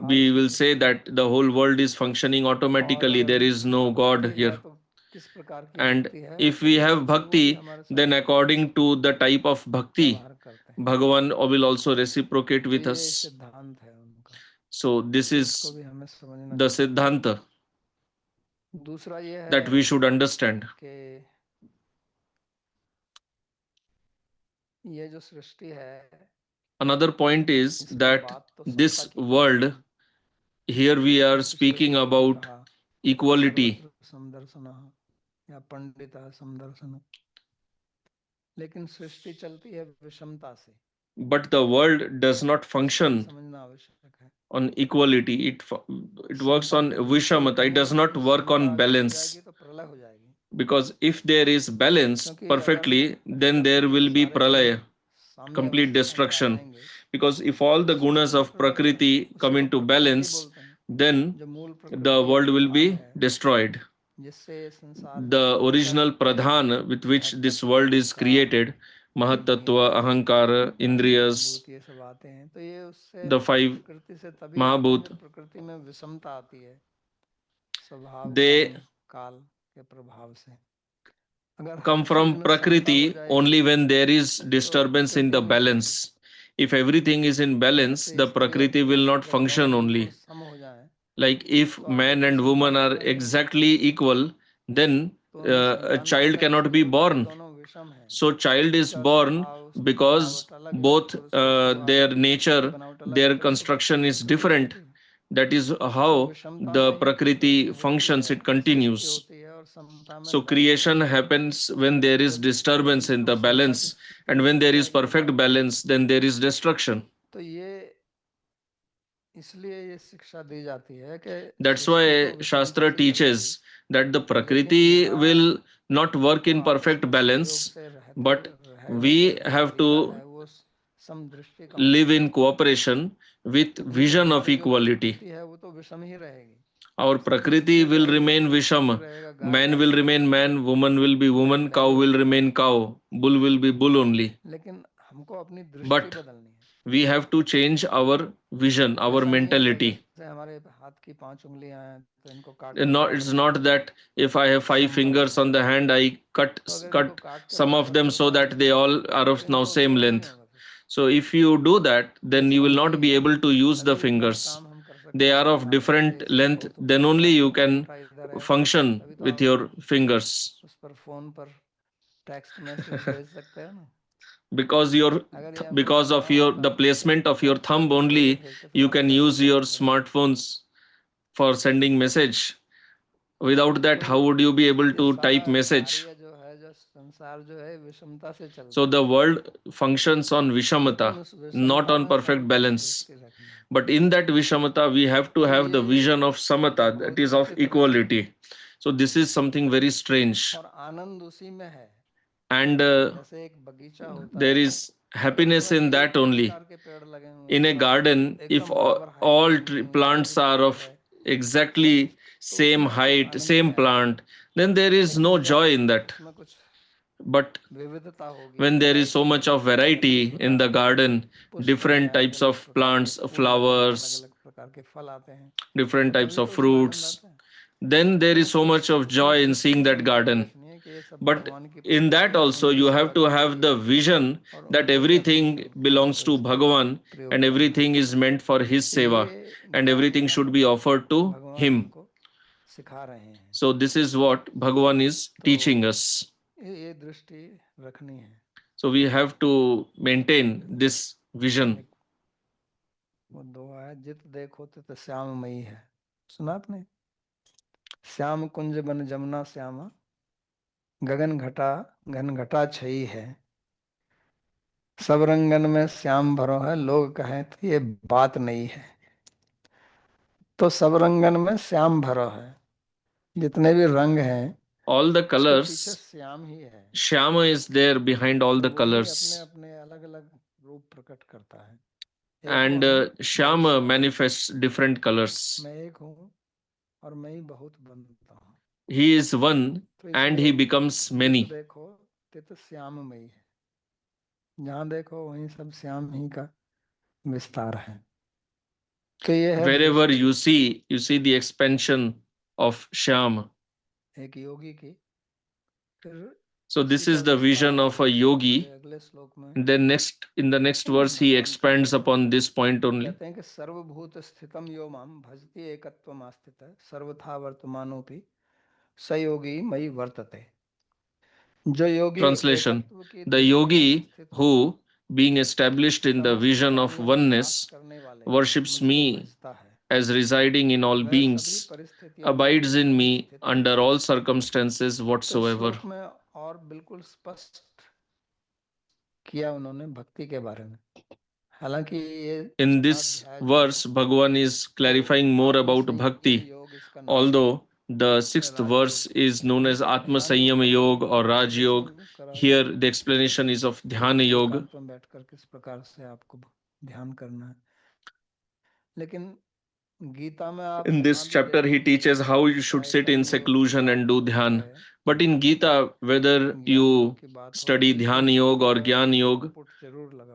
We will say that the whole world is functioning automatically, there is no God here. And if we have bhakti, then according to the type of bhakti, Bhagavan will also reciprocate with us. So this is the Siddhanta that we should understand. Another point is that this world, here we are speaking about equality. But the world does not function on equality. It works on vishamata. It does not work on balance. Because if there is balance perfectly, then there will be pralaya, complete destruction. Because if all the gunas of Prakriti come into balance, then the world will be destroyed. The original pradhan with which this world is created, Mahatattva, Ahankara, Indriyas, the five Mahabhut, they come from Prakriti only when there is disturbance in the balance. If everything is in balance, the Prakriti will not function only. Like if man and woman are exactly equal, then a child cannot be born. So child is born because both their nature, their construction is different. That is how the Prakriti functions, it continues. So creation happens when there is disturbance in the balance, and when there is perfect balance, then there is destruction. That's why Shastra teaches that the Prakriti will not work in perfect balance, but we have to live in cooperation with vision of equality. Our Prakriti will remain Vishama. Man will remain man, woman will be woman, cow will remain cow, bull will be bull only. But we have to change our vision, our mentality. It's not that if I have 5 fingers on the hand, I cut some of them so that they all are of now same length. So if you do that, then you will not be able to use the fingers. They are of different length, then only you can function with your fingers. Because of your the placement of your thumb only, you can use your smartphones for sending message. Without that, how would you be able to type message? So the world functions on vishamata, not on perfect balance. But in that vishamata, we have to have the vision of samata, that is of equality. So this is something very strange. And there is happiness in that only. In a garden, if all plants are of exactly same height, same plant, then there is no joy in that. But when there is so much of variety in the garden, different types of plants, flowers, different types of fruits, then there is so much of joy in seeing that garden. But in that also you have to have the vision that everything belongs to Bhagavan and everything is meant for his seva and everything should be offered to him. So this is what Bhagavan is teaching us. So we have to maintain this vision. Shyam कुंज बन जमुना श्यामा, गगन घटा घन घटा छई है, सब रंगन में श्याम भरो है, लोग कहें तो ये बात नहीं है। तो सब रंगन में श्याम भरो है, जितने भी रंग हैं, all the colors, श्याम ही है। Shyama is there behind all the colors. अपने अलग अलग रूप प्रकट करता है। And Shyama manifests different colors. मैं एक हूँ, और मैं ही बहुत बनता हूँ। He is one and he becomes many. देखो तित श्याममयी है, जहाँ देखो वहीं सब श्याम ही का विस्तार है। तो ये है Wherever you see the expansion of Shyam. एक योगी की। फिर So this is the vision of a yogi. अगले श्लोक में Then in the next verse he expands upon this point only. कहते हैं कि सर्वभूत स्थितम यो माम भजति एकत्वम आस्थितः सर्वथा वर्तमानोपि स योगी मयि वर्तते। जो योगी Translation: the yogi who, being established in the vision of oneness, worships me as residing in all beings, abides in me under all circumstances whatsoever. और बिल्कुल स्पष्ट किया उन्होंने भक्ति के बारे में। हालांकि ये in this verse Bhagavan is clarifying more about bhakti, although the sixth verse is known as Atma Sanyama Yoga or Raj Yoga. Here the explanation is of Dhyana Yoga. बैठकर किस प्रकार से आपको ध्यान करना है। लेकिन गीता में आप in this chapter he teaches how you should sit in seclusion and do dhyan. But in Gita, whether you study Dhyana Yoga or Jnana Yoga,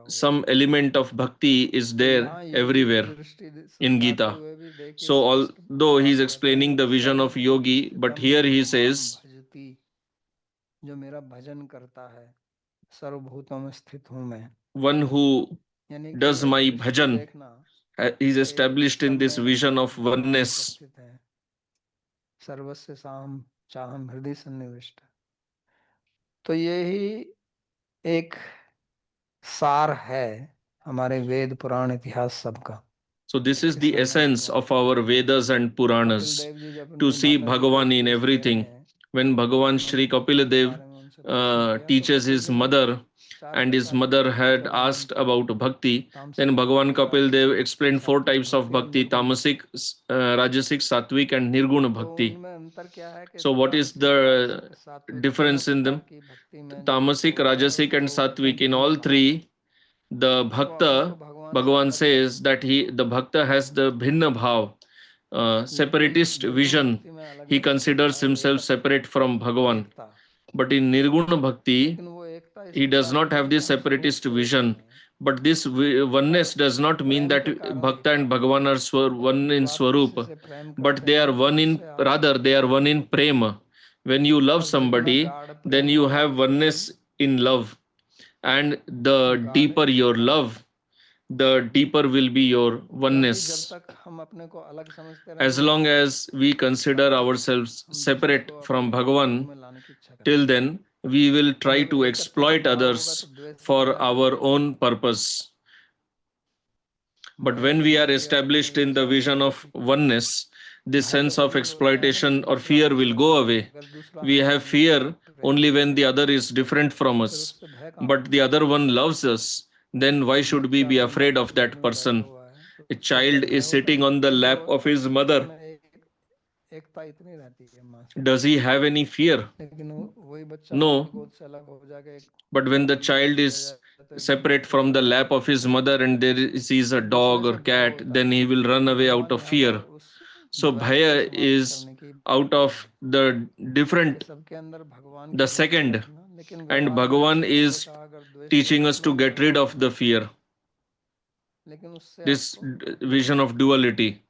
some element of bhakti is there everywhere in Gita. So although he is explaining the vision of yogi, but here he says, जो मेरा भजन करता है सर्वभूतों में स्थित हूं मैं। one who does my bhajan is established in this vision of oneness. सर्वस्य साहम चाहम हृदय सन्निविष्ट। तो यही एक सार है हमारे वेद पुराण इतिहास सबका। So this is the essence of our Vedas and Puranas, to see Bhagavan in everything. When Bhagavan Shri Kapila teaches his mother, and his mother had asked about bhakti, then Bhagavan Kapil explained 4 types of bhakti: tamasic, rajasic, sattvic and nirguna bhakti. So what is the difference in them? Tamasic, rajasic and sattvic, in all three, the bhakta, Bhagavan says that the bhakta has the bhinna bhav, separatist vision. He considers himself separate from Bhagavan. But in nirguna bhakti, he does not have this separatist vision. But this oneness does not mean that bhakta and Bhagavan are one in swarup, but they are one in, rather they are one in prema. When you love somebody, then you have oneness in love, and the deeper your love, the deeper will be your oneness. As long as we consider ourselves separate from Bhagavan, till then we will try to exploit others for our own purpose. But when we are established in the vision of oneness, this sense of exploitation or fear will go away. We have fear only when the other is different from us, but the other one loves us. Then why should we be afraid of that person? A child is sitting on the lap of his mother. Does he have any fear? No. But when the child is separate from the lap of his mother and sees a dog or cat, then he will run away out of fear. So bhaya is out of the different, the second, and Bhagavan is teaching us to get rid of the fear, this vision of duality.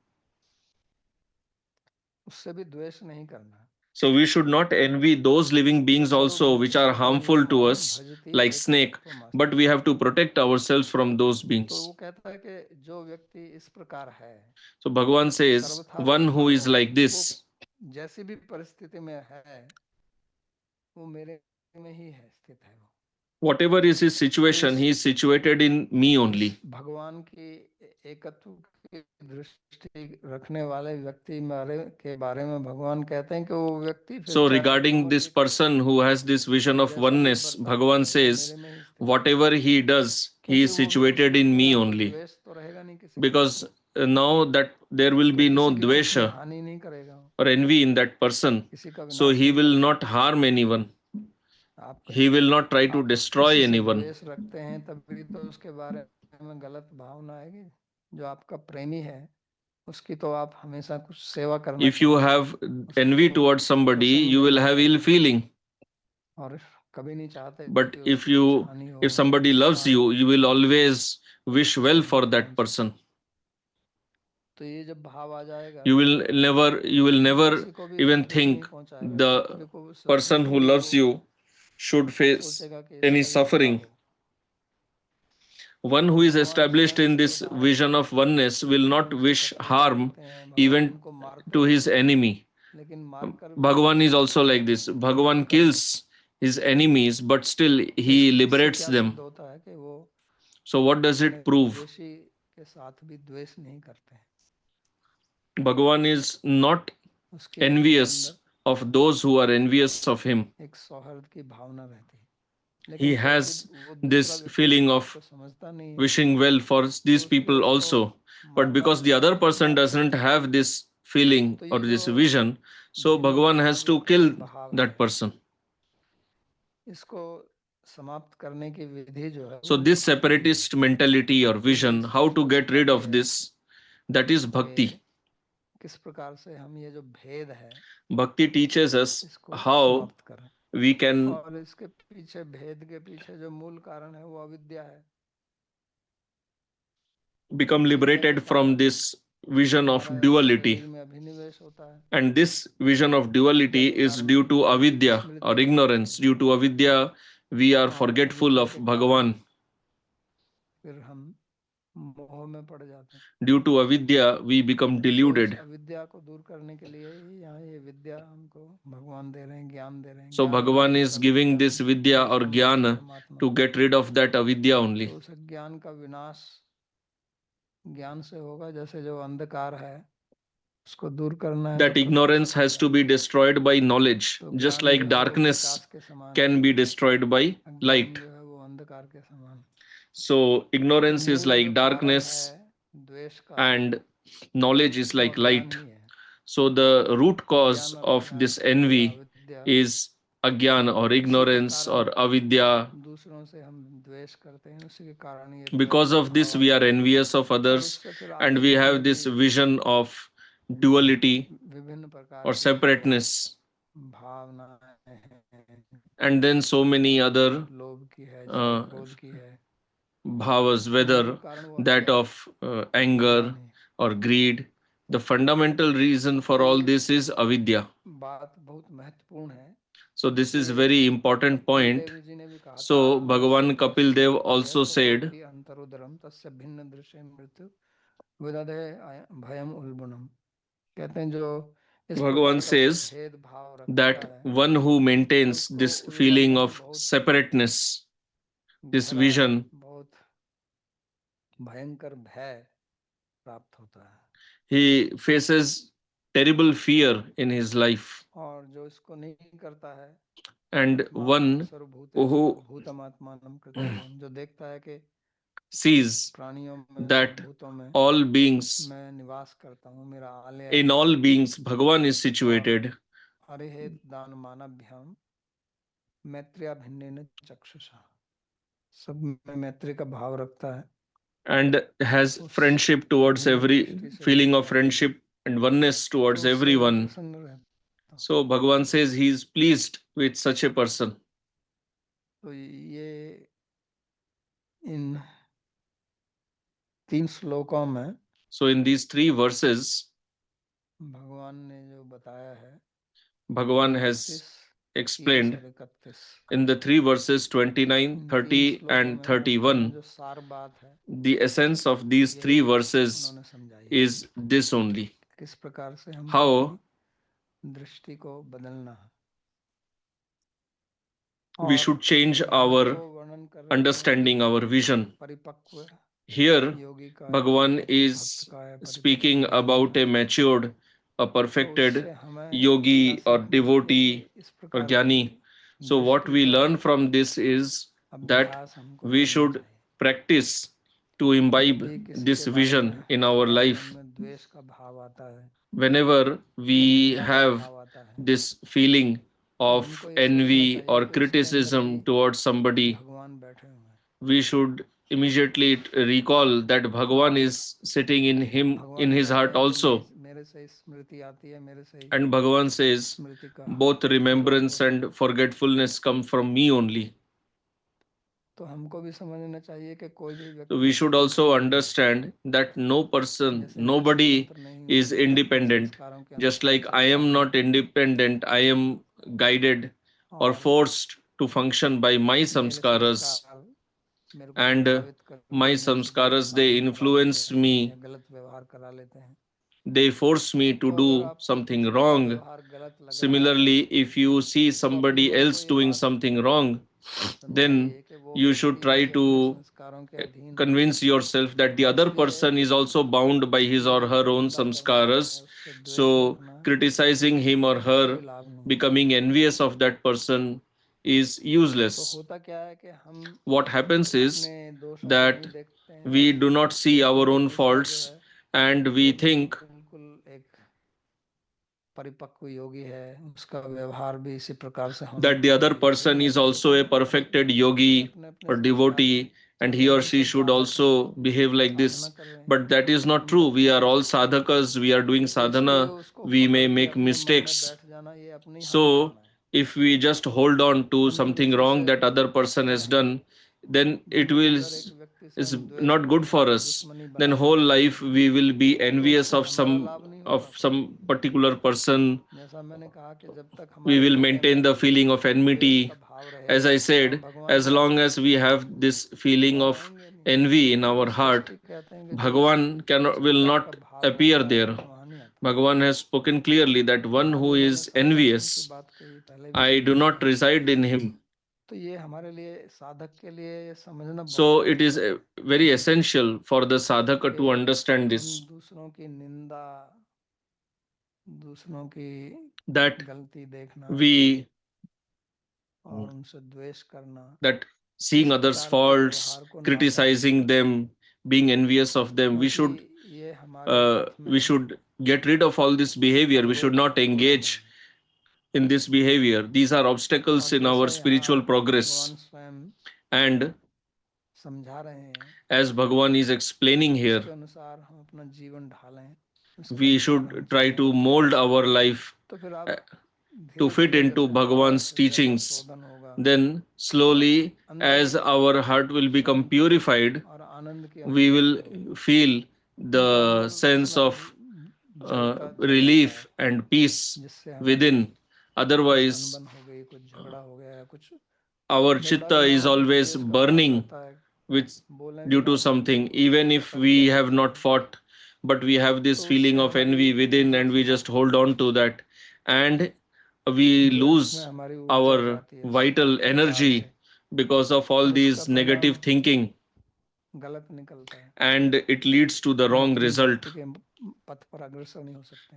So we should not envy those living beings also which are harmful to us, like snake, but we have to protect ourselves from those beings. So Bhagavan says, one who is like this, whatever is his situation, he is situated in me only. So regarding this person who has this vision of oneness, Bhagavan says, whatever he does, he is situated in me only. Because now that there will be no dvesha or envy in that person, so he will not harm anyone. He will not try to destroy anyone. में गलत भावना आएगी। जो आपका प्रेमी है उसकी तो आप हमेशा कुछ सेवा करना If you चाहेंगे, have उसकी envy तो towards somebody, पसंद you नहीं will have ill करेंगे feeling. और कभी नहीं चाहते But कि if उसकी कुछ हानि हो, somebody loves नुकसान you, हो। you will always wish well for हाँ that जी। person. तो ये जब भाव आ जाएगा You तो will never किसी को भी even तकलीफ नहीं think पहुंचाएगा, the person who बिल्कुल loves वो you should face सोचेगा कि any इसका ही भला suffering. हो। One तो who is भगवान established स्वयं in इसके this भाव vision of oneness will जो not उनसे wish तकलीफ harm पहुंचाते हैं, भगवान even उनको मारते to हैं, his enemy. लेकिन मारकर भी Bhagavan is also like this. मुक्त Bhagavan कर देते। kills his enemies, but still he इससे liberates क्या them. सिद्ध होता है कि वो So what does अपने it prove? द्वेषी के साथ भी द्वेष नहीं करते हैं, Bhagavan is not उसके envious अंदर of those who are envious of him. एक सौहार्द की भावना रहती है। He लेकिन क्योंकि has वो दूसरा this व्यक्ति इस feeling बात of को समझता नहीं है, wishing well for तो these इसलिए people उसको also. But मारता because भी the है, other person मार doesn't देता है। have this feeling तो or ये जो this vision, so भेद Bhagavan has भाव to kill भाव है, that person. इसको समाप्त करने की विधि जो है So वो this भक्ति है। separatist mentality or ये जो vision, इस how चीज to को get rid सिखाती of है this, that is bhakti. कि किस प्रकार से हम ये जो भेद है Bhakti teaches us इसको how समाप्त करें। we can और इसके पीछे, भेद के पीछे जो मूल कारण है वो अविद्या है। become अविद्या के liberated from कारण this vision of हमारा duality. शरीर में अभिनिवेश होता है। And this vision of अविद्या duality के is कारण due to avidya Smriti or नहीं होती ignorance. है, Due to avidya, we are और forgetful अविद्या of के कारण Bhagavan. फिर हम मोह में पड़ जाते हैं। Due to avidya, we become तो इस deluded. अविद्या को दूर करने के लिए ही यहाँ ये विद्या हमको भगवान दे रहे हैं, ज्ञान दे रहे हैं। So ज्ञान का Bhagavan अर्थ is giving अविद्या this vidya or ब्रह्म है, jnana परमात्मा to है। get rid of that avidya तो only. उस ज्ञान का विनाश ज्ञान से होगा। जैसे जो अंधकार है उसको दूर करना है तो That प्रकाश ignorance से has to होगा। be destroyed by knowledge, तो just ज्ञान जो like है वो darkness प्रकाश के समान है, can be destroyed by अज्ञान light. जो है वो अंधकार के समान। So तो ignorance is मूल जो like कारण है darkness द्वेष का and knowledge is वो like अज्ञान light. ही है। So the root cause अज्ञान of अर्थात this या envy अविद्या, is agyan or इसी के ignorance कारण or avidya. दूसरों से हम द्वेष करते हैं, उसी के कारण ये Because द्वैत of भाव this, we आता are है। envious of और others इससे फिर and आगे we जितने have भी this vision of duality विभिन्न प्रकार or की जो separateness. भावनाएं हैं, And then so many other लोभ की है, चाहे uh, क्रोध की है, bhavas, उसका मूल whether कारण वो that अज्ञान of anger अज्ञान है। or greed. The fundamental reason तो for all ये this is avidya. बात बहुत महत्वपूर्ण है। So this is इसे very important Kapil point. Dev ji ने भी कहा था, So यस्य Bhagavan Kapil यस्य Dev हृदय also said, कोपी अंतरुदरम तस्य भिन्न दृश्य मृत्यु विदधे भयम उल्बणम। कहते हैं जो इस Bhagavan प्रकार का जो says भेद भाव रखता that है one who तो maintains उसको this feeling उल्लंघन of बहुत separateness, this गहरा, vision, बहुत भयंकर भय प्राप्त होता है। he faces terrible fear in his life. और जो इसको नहीं करता है, And आत्मानम one सर्वभूतेषु who भूतमात्मानम कृतबोधम, जो देखता है कि sees प्राणियों में, that सर्वभूतों में all beings, मैं निवास करता हूँ, मेरा आलय in है, all beings, Bhagavan is और situated. हरिहेत दान मानभ्याम मैत्रिया भिन्नेन चक्षुषा, सब में मैत्री का भाव रखता है, And has उस friendship towards भिन्न every दृष्टि से feeling of देखता है, friendship and oneness तो towards उससे मैं everyone. प्रसन्न रहता हूँ। So Bhagavan says he is pleased with such a person. तो ये इन 3 श्लोकों में So in these 3 verses, भगवान ने जो बताया है, Bhagavan 29, has 30 explained और 31, in the 3 verses 29, इन 3 30 श्लोकों and में भगवान ने 31. जो सार बात है The essence of these 3 यही verses उन्होंने समझाई है, is this only. किस प्रकार से हमको How अपनी दृष्टि को बदलना है। we और should change यहाँ तो our वर्णन कर रहे हैं understanding, our vision. परिपक्व Here, योगी का या Bhagavan परिपक्व भक्त is का या परिपक्व speaking ज्ञानी about का। a matured, a तो perfected उससे हमें क्या yogi or सीखना है कि devotee इस or प्रकार की jnani. So what दृष्टि we का learn from this is that अभ्यास हमको we करना should चाहिए। practice to जब imbibe भी किसी this के बारे में vision in our हमारे मन life. में द्वेष का भाव आता है, Whenever we निंदा का have भाव आता है, this feeling तो of हमको ये सोचना envy चाहिए or कि उसके अंदर ही criticism towards somebody, भगवान बैठे हुए हैं। we should immediately recall that Bhagavan is sitting in him, in his heart also. And Bhagavan says, both remembrance and forgetfulness come from me only. So we should also understand that no person, nobody is independent. Just like I am not independent, I am guided or forced to function by my samskaras. And my samskaras, they influence me, they force me to do something wrong. Similarly, if you see somebody else doing something wrong, then you should try to convince yourself that the other person is also bound by his or her own samskaras. So, criticizing him or her, becoming envious of that person is useless. What happens is that we do not see our own faults and we think that the other person is also a perfected yogi or devotee and he or she should also behave like this. But that is not true. We are all sadhakas, we are doing sadhana, we may make mistakes. So, if we just hold on to something wrong that other person has done, then it will is not good for us. Then whole life we will be envious of some particular person. We will maintain the feeling of enmity. As I said, as long as we have this feeling of envy in our heart, Bhagavan will not appear there. Bhagavan has spoken clearly that one who is envious, I do not reside in him. So it is very essential for the sadhaka to understand this, that we that seeing others' faults, criticizing them, being envious of them, we should get rid of all this behavior. We should not engage in this behavior. These are obstacles in our spiritual progress. And as Bhagavan is explaining here, we should try to mold our life to fit into Bhagavan's teachings. Then slowly, as our heart will become purified, we will feel the sense of relief and peace within. Otherwise, our chitta is always burning with due to something, even if we have not fought, but we have this feeling of envy within and we just hold on to that, and we lose our vital energy because of all these negative thinking, and it leads to the wrong result.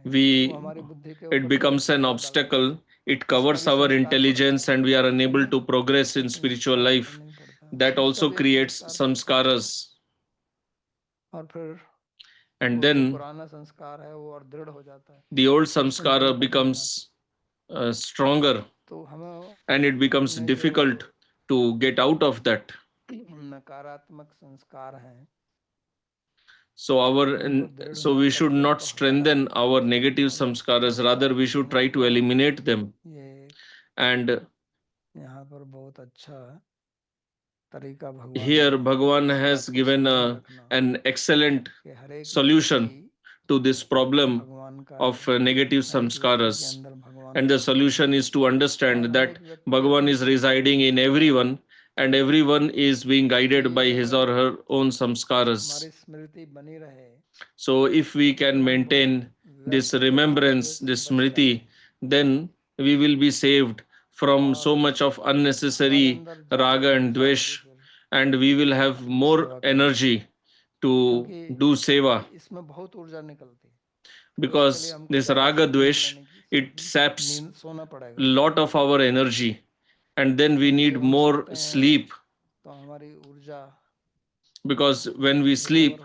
It becomes an obstacle, it covers our intelligence and we are unable to progress in spiritual life. That also creates samskaras, and then the old samskara becomes stronger and it becomes difficult to get out of that. So we should not strengthen our negative samskaras, rather we should try to eliminate them. And here Bhagavan has given an excellent solution to this problem of negative samskaras. And the solution is to understand that Bhagavan is residing in everyone and everyone is being guided by his or her own samskaras. So if we can maintain this remembrance, this smriti, then we will be saved from so much of unnecessary raga and dvesh, and we will have more energy to do seva. Because this raga dvesh, it saps a lot of our energy, and then we need more sleep, because when we sleep,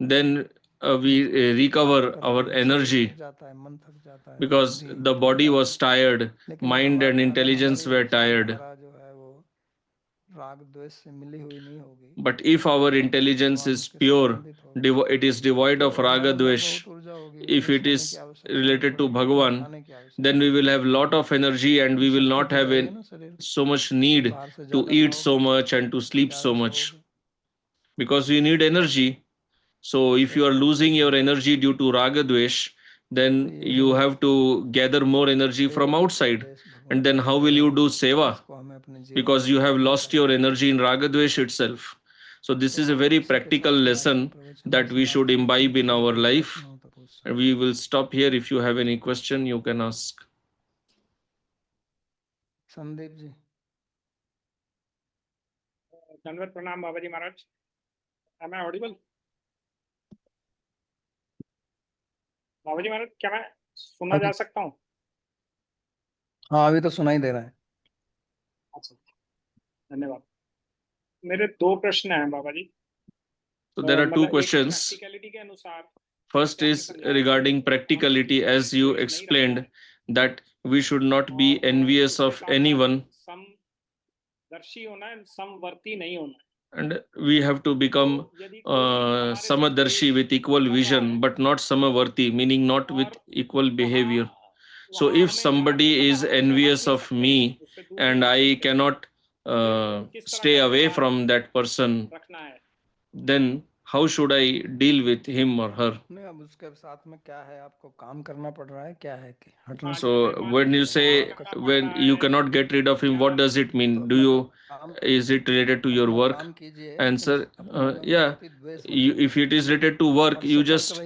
then we recover our energy, because the body was tired, mind and intelligence were tired. But if our intelligence is pure, it is devoid of raga dvesh, if it is related to Bhagavan, then we will have lot of energy and we will not have so much need to eat so much and to sleep so much, because we need energy. So if you are losing your energy due to raga dvesh, then you have to gather more energy from outside. And then how will you do seva? Because you have lost your energy in raga dvesh itself. So this is a very practical lesson that we should imbibe in our life. And we will stop here. If you have any question, you can ask. Sandeep ji. धन्यवाद, प्रणाम बाबा जी महाराज। Am I audible? बाबा जी महाराज, क्या मैं सुना जा सकता हूँ? हाँ, अभी तो सुनाई दे रहा है। अच्छा, धन्यवाद। मेरे 2 प्रश्न हैं बाबा जी। So there are 2 questions. First is regarding practicality, as you explained that we should not be envious of anyone, and we have to become samadarshi with equal vision, but not samavarti, meaning not with equal behavior. So if somebody is envious of me and I cannot stay away from that person, then how should I deal with him or her? अब उसके साथ में क्या है, आपको काम करना पड़ रहा है, क्या है कि हटना? So when you say when you cannot get rid of him, what does it mean? Is it related to your work? Answer, yeah. If it is related to work, you just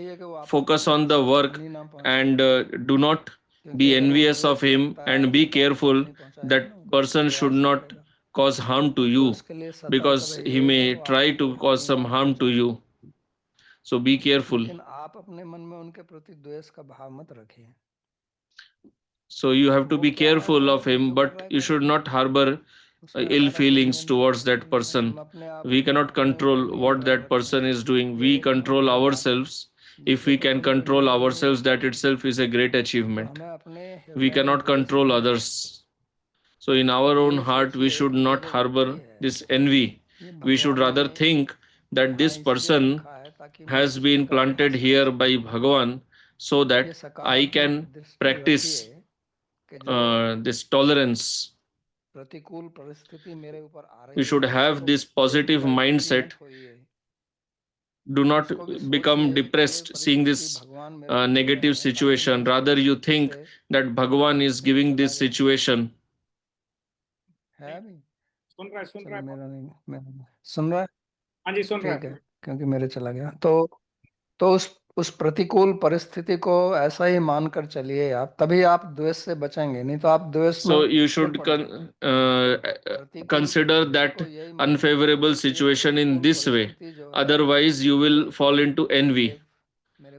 focus on the work and do not be envious of him, and be careful that person should not cause harm to you, because he may try to cause some harm to you. So be careful. So you have to be careful of him, but you should not harbor ill feelings towards that person. We cannot control what that person is doing. We control ourselves. If we can control ourselves, that itself is a great achievement. We cannot control others. So in our own heart, we should not harbor this envy. We should rather think that this person has been planted here by Bhagavan so that I can practice this tolerance. We should have this positive mindset. Do not become depressed seeing this negative situation. Rather, you think that Bhagavan is giving this situation. सुन रहा है हाँ जी, सुन रहा है, क्योंकि मेरे चला गया। तो उस प्रतिकूल परिस्थिति को ऐसा ही मानकर चलिए आप, तभी आप द्वेष से बचेंगे, नहीं तो आप द्वेष में। So you should consider that unfavorable situation in this way. Otherwise, you will fall into envy.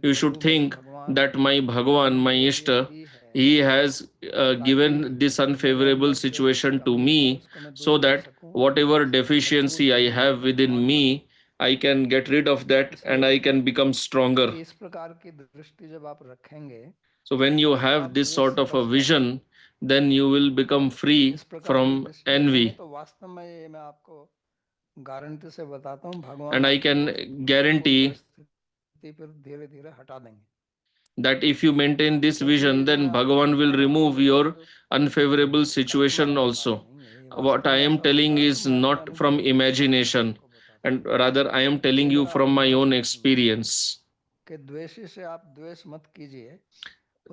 You should think that my Bhagavan, my Ishta, he has given this unfavorable situation to me so that whatever deficiency I have within me, I can get rid of that and I can become stronger. So when you have this sort of a vision, then you will become free from envy. And I can guarantee that if you maintain this vision, then Bhagavan will remove your unfavorable situation also. What I am telling is not from imagination, and rather I am telling you from my own experience.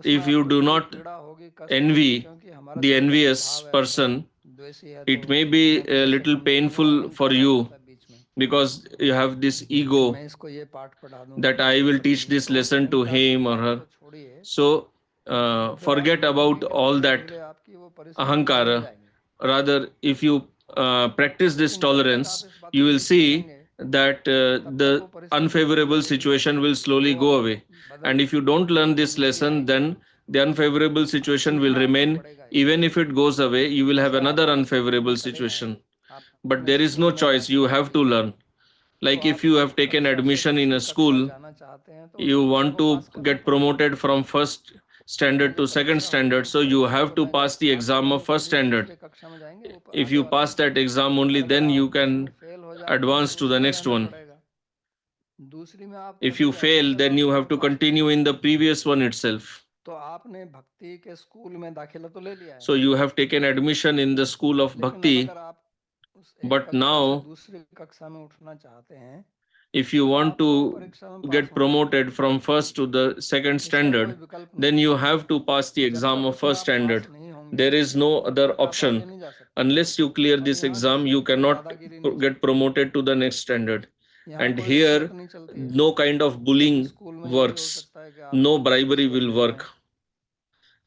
If you do not envy the envious person, it may be a little painful for you, because you have this ego that I will teach this lesson to him or her. So forget about all that ahankara. Rather, if you practice this tolerance, you will see that the unfavorable situation will slowly go away. And if you don't learn this lesson, then the unfavorable situation will remain. Even if it goes away, you will have another unfavorable situation. But there is no choice. You have to learn. Like if you have taken admission in a school, you want to get promoted from first standard to second standard, so you have to pass the exam of first standard. If you pass that exam, only then you can advance to the next one. If you fail, then you have to continue in the previous one itself. So you have taken admission in the school of bhakti, but now if you want to get promoted from first to the second standard, then you have to pass the exam of first standard. There is no other option. Unless you clear this exam, you cannot get promoted to the next standard. And here, no kind of bullying works. No bribery will work.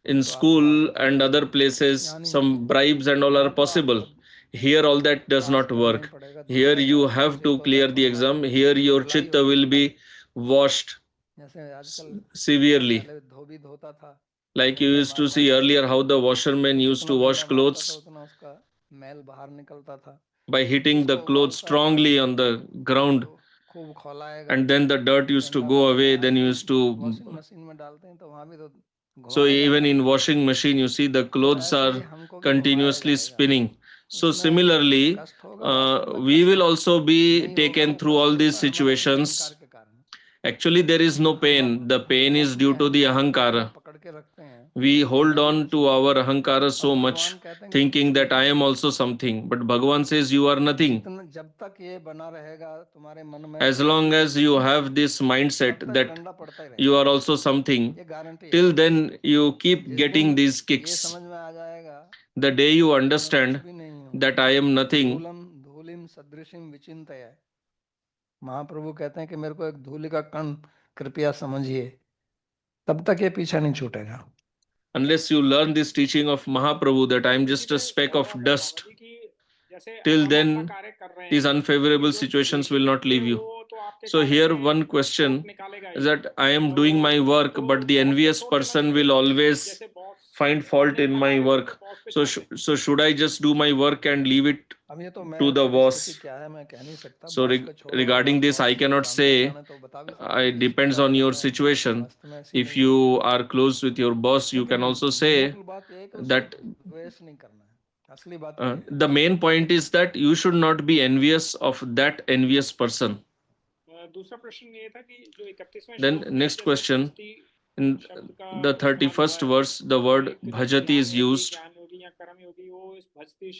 In school and other places, some bribes and all are possible. Here, all that does not work. Here, you have to clear the exam. Here, your chitta will be washed severely. Like you used to see earlier how the washermen used to wash clothes by hitting the clothes strongly on the ground, and then the dirt used to go away. Then you used to. So even in washing machine, you see the clothes are continuously spinning. So similarly, we will also be taken through all these situations. Actually, there is no pain. The pain is due to the ahankara. We hold on to our ahankara so much, thinking that I am also something. But Bhagavan says you are nothing. As long as you have this mindset that you are also something, till then you keep getting these kicks. The day you understand that I am nothing, महाप्रभु कहते हैं कि मेरे को एक धूलि का कण कृपया समझिए, तब तक ये पीछा नहीं छूटेगा. Unless you learn this teaching of Mahaprabhu that I am just a speck of dust, till then these unfavorable situations will not leave you. So here one question is that I am doing my work, but the envious person will always find fault in my work. So should I just do my work and leave it to the boss? So regarding this, I cannot say. It depends on your situation. If you are close with your boss, you can also say that. The main point is that you should not be envious of that envious person. Then next question, in the 31st verse, the word bhajati is used.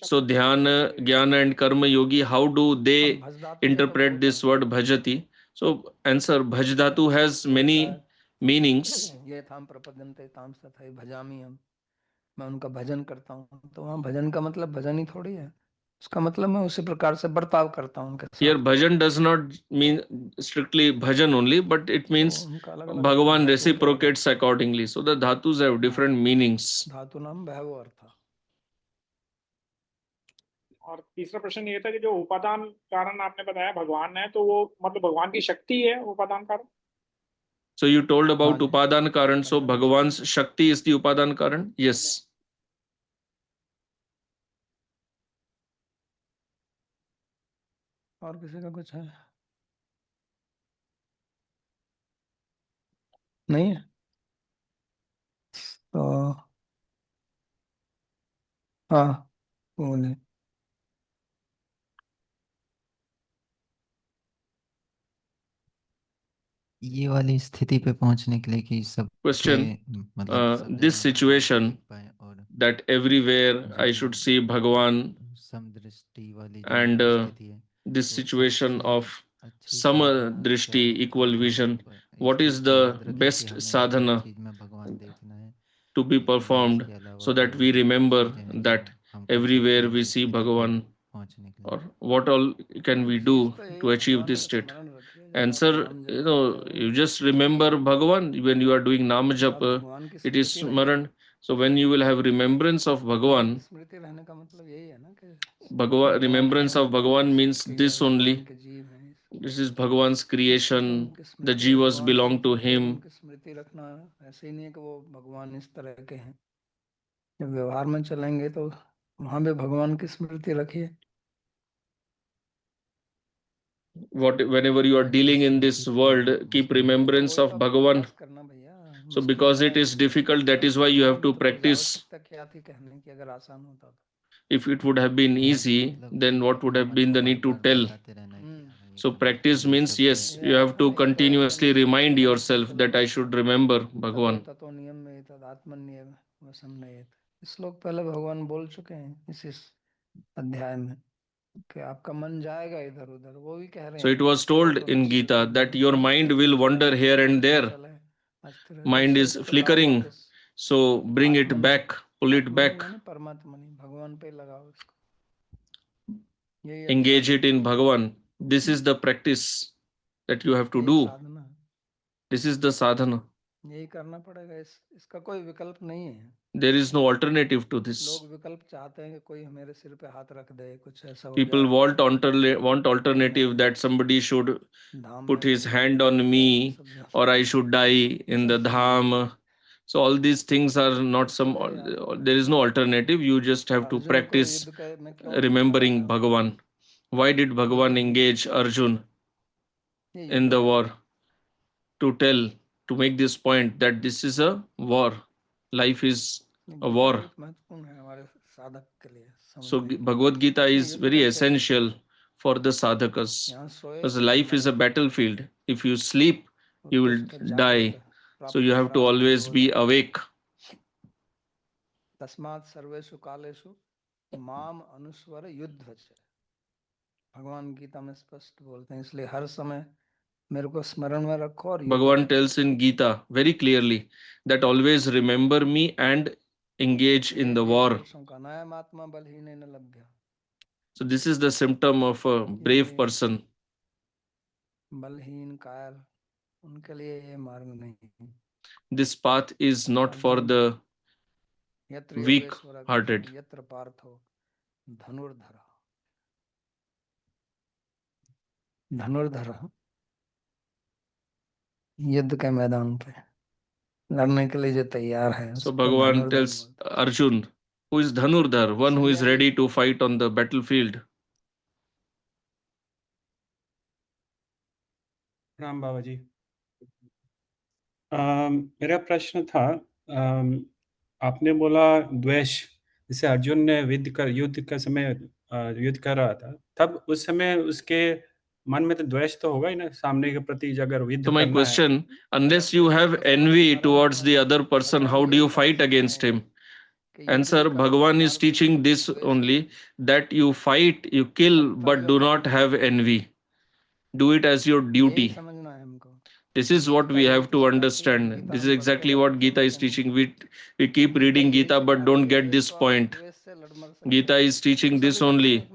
So dhyana, jnana and karma yogi, how do they interpret this word bhajati? So answer, bhajdhatu has many meanings. मैं उनका भजन करता हूँ, तो वहाँ भजन का मतलब भजन ही थोड़ी है. उसका मतलब मैं उसी प्रकार से बर्ताव करता हूँ उनके साथ. Here bhajan does not mean strictly bhajan only, but it means Bhagavan reciprocates accordingly. So the dhatus have different meanings. धातु नाम बहवो अर्थ. और तीसरा प्रश्न ये था कि जो उपादान कारण आपने बताया भगवान है, तो वो मतलब भगवान की शक्ति है उपादान कारण. So you told about upadan karan. So Bhagavan's shakti is the upadan karan? Yes. और किसी का कुछ है? नहीं है तो हाँ बोले. ये वाली स्थिति पे पहुंचने के लिए कि सब Question, this situation that everywhere I should see Bhagavan, and this situation of samadrishti, equal vision, what is the best sadhana to be performed so that we remember that everywhere we see Bhagavan, or what all can we do to achieve this state? Answer, you just remember Bhagavan when you are doing Nama Japa, it is Smaran. So when you will have remembrance of Bhagavan, remembrance of Bhagavan means this only. This is Bhagavan's creation, the Jivas belong to him. जब व्यवहार में चलेंगे तो वहां भी भगवान की स्मृति रखिए. Whenever you are dealing in this world, keep remembrance of Bhagavan. So because it is difficult, that is why you have to practice. क्या थी कहने की, अगर आसान होता तो? If it would have been easy, then what would have been the need to tell? So practice means, yes, you have to continuously remind yourself that I should remember Bhagavan. ततो नियम में तद आत्मनियम वसन्नयेत। श्लोक पहले भगवान बोल चुके हैं इस अध्याय में कि आपका मन जाएगा इधर उधर, वो भी कह रहे हैं। So it was told in Gita that your mind will wander here and there. Mind is flickering, so bring it back, pull it back. परमात्मा नहीं, भगवान पे लगाओ इसको, engage it in Bhagavan. This is the practice that you have to do. This is the sadhana. यही करना पड़ेगा, इसका कोई विकल्प नहीं है। There is no alternative to this. लोग विकल्प चाहते हैं कि कोई मेरे सिर पे हाथ रख दे, कुछ ऐसा हो People want alternative that somebody should put his hand on me, or I should die in the dham. So all these things are not some, there is no alternative. You just have to practice remembering Bhagavan. Why did Bhagavan engage Arjun in the war? To make this point that this is a war. Life is a war. So Bhagavad Gita is very essential for the sadhakas, because life is a battlefield. If you sleep, you will die. So you have to always be awake. तस्मात् सर्वेषु कालेषु माम अनुस्वर युद्ध च। भगवान गीता में स्पष्ट बोलते हैं, इसलिए हर समय मेरे को स्मरण में रखो। और Bhagavan tells in Gita very clearly that always remember me and engage in the war. So this is the symptom of a brave person. बलहीन कायर, उनके लिए ये मार्ग नहीं। This path is not for the weak-hearted. यत्र पार्थो धनुर्धर, धनुर्धर युद्ध के मैदान पे लड़ने के लिए जो तैयार है। So Bhagavan tells Arjun, who is Dhanurdhar, one who is ready to fight on the battlefield. Ram बाबा जी, मेरा प्रश्न था, आपने बोला द्वेष, जैसे अर्जुन ने युद्ध का समय युद्ध कर रहा था, तब उस समय उसके मन में तो द्वेष तो होगा ही ना सामने के प्रति, अगर युद्ध So my question, unless you have envy towards the other person, how do you fight against him? Answer, Bhagavan is teaching this only, that you fight, you kill, but do not have envy. Do it as your duty. This is what we have to understand. This is exactly what Gita is teaching. We keep reading Gita but don't get this point. Gita is teaching this only.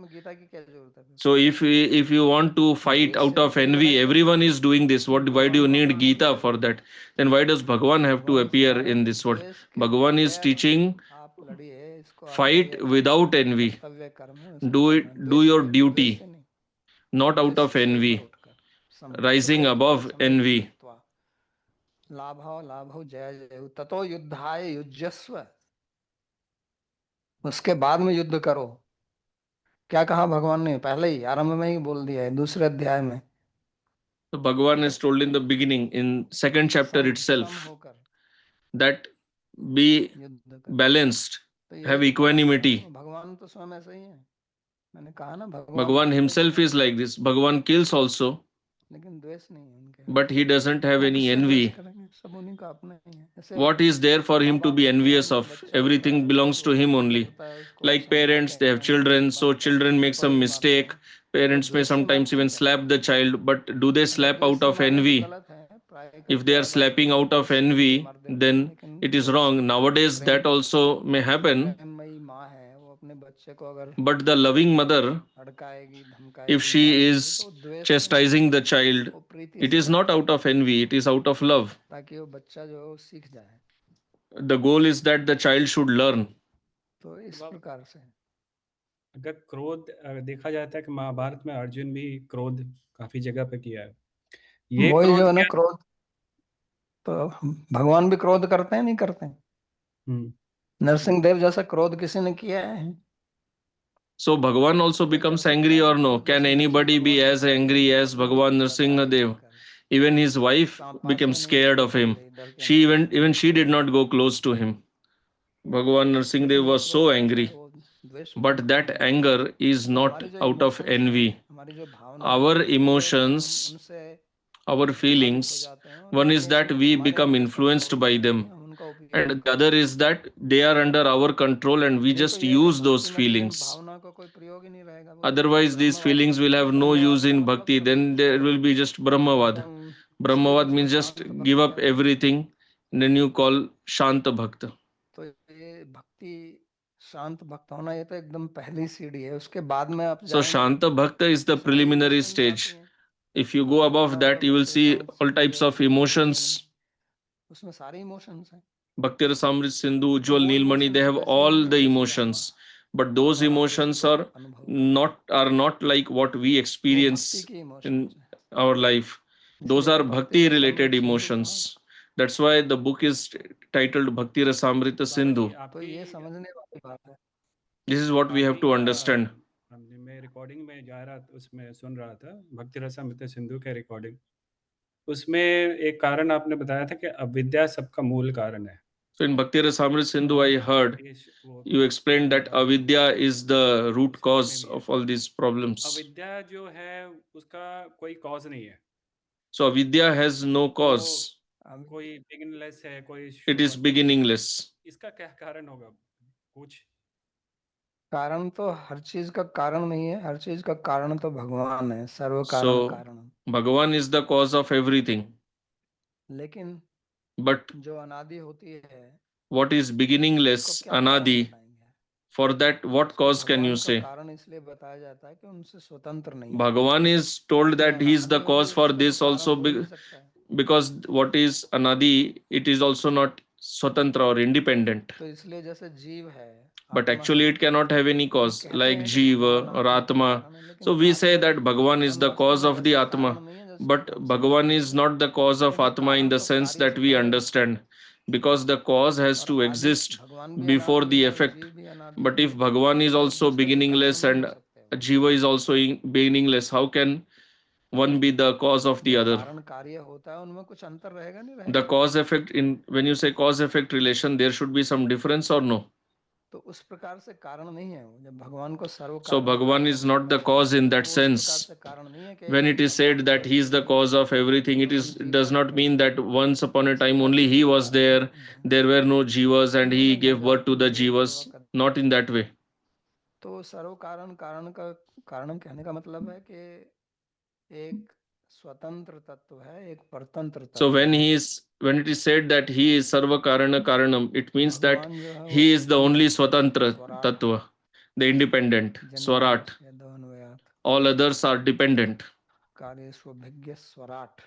So if you want to fight out of envy, everyone is doing this. Why do you need Gita for that? Then why does Bhagavan have to appear in this world? Bhagavan is teaching, fight without envy. Do your duty, not out of envy. Rising above envy. लाभो जय जय ततो युद्धाय युज्यस्व, उसके बाद में युद्ध करो। क्या कहा भगवान ने? पहले ही आरंभ में ही बोल दिया है, दूसरे अध्याय में। So Bhagavan is told in the beginning, in second chapter itself, that be balanced, have equanimity. भगवान तो स्वयं ऐसा ही है, मैंने कहा ना। Bhagavan himself is like this. Bhagavan kills also, but he doesn't have any envy. What is there for him to be envious of? Everything belongs to him only. Like parents, they have children, so children make some mistake. Parents may sometimes even slap the child, but do they slap out of envy? If they are slapping out of envy, then it is wrong. Nowadays, that also may happen. But the loving mother, if she is chastising the child, it is not out of envy, it is out of love. The goal is that the child should learn. अगर क्रोध देखा जाता है कि महाभारत में अर्जुन भी क्रोध काफी जगह पे किया है, ये वही जो है ना क्रोध, तो भगवान भी क्रोध करते हैं, नहीं करते हैं? नरसिंह देव जैसा क्रोध किसी ने किया है? So Bhagavan also becomes angry or no? Can anybody be as angry as Bhagavan Nrsimha Dev? Even his wife became scared of him. She even she did not go close to him. Bhagavan Narsingh Dev was so angry. But that anger is not out of envy. Our emotions, our feelings, one is that we become influenced by them, and the other is that they are under our control and we just use those feelings. Otherwise, these feelings will have no use in bhakti. Then there will be just Brahmavad. Brahmavad means just give up everything, and then you call Shanta Bhakta. तो ये भक्ति शांत भक्त होना ये तो एकदम पहली सीढ़ी है, उसके बाद में आप So Shanta Bhakta is the preliminary stage. If you go above that, you will see all types of emotions. उसमें सारे इमोशंस हैं. Bhakti Rasamrit Sindhu, Ujjwal, Neelmani, they have all the emotions. But those emotions are not like what we experience in our life. Those are bhakti related emotions. That's why the book is titled Bhakti Rasamrita Sindhu. तो ये समझने वाली बात है. This is what we have to understand. मैं recording में जा रहा था, उसमें सुन रहा था भक्ति रसामृत सिंधु के रिकॉर्डिंग. उसमें एक कारण आपने बताया था कि अविद्या सबका मूल कारण है. So in Bhakti Rasamrita Sindhu, I heard you explained that avidya is the root cause of all these problems. अविद्या जो है उसका कोई कॉज नहीं है. So avidya has no cause. कोई beginningless है, कोई It is beginningless. इसका क्या कारण होगा? कुछ कारण तो हर चीज का कारण नहीं है, हर चीज का कारण तो भगवान है, सर्व कारण So कारण. Bhagavan is the cause of everything. लेकिन But जो अनादि होती है, what is beginningless, anadi, for that what cause can you say? कारण इसलिए बताया जाता है कि उनसे स्वतंत्र नहीं है. Bhagavan is told that he is the cause for this also because what is anadi, it is also not swatantra or independent. तो इसलिए जैसे जीव है, But actually it cannot have any cause like Jiva or Atma. So we say that Bhagavan is the cause of the Atma, but Bhagavan is not the cause of Atma in the sense that we understand, because the cause has to exist before the effect. But if Bhagavan is also beginningless and Jiva is also beginningless, how can one be the cause of the other? The cause effect, in when you say cause effect relation, there should be some difference or no? तो उस प्रकार से कारण नहीं है वो, जब भगवान को सर्व So Bhagavan is not the cause in that sense. When it is said that he is the cause of everything, it does not mean that once upon a time only he was there, there were no jivas and he gave birth to the jivas. Not in that way. तो सर्व कारण कारण का कारणम कहने का मतलब है कि एक स्वतंत्र तत्व है, एक परतंत्र तत्व. So when it is said that he is sarva karana karanam, it means that he is the only swatantra tattva, the independent, swarat. All others are dependent. कार्य स्वभिज्ञ स्वराट.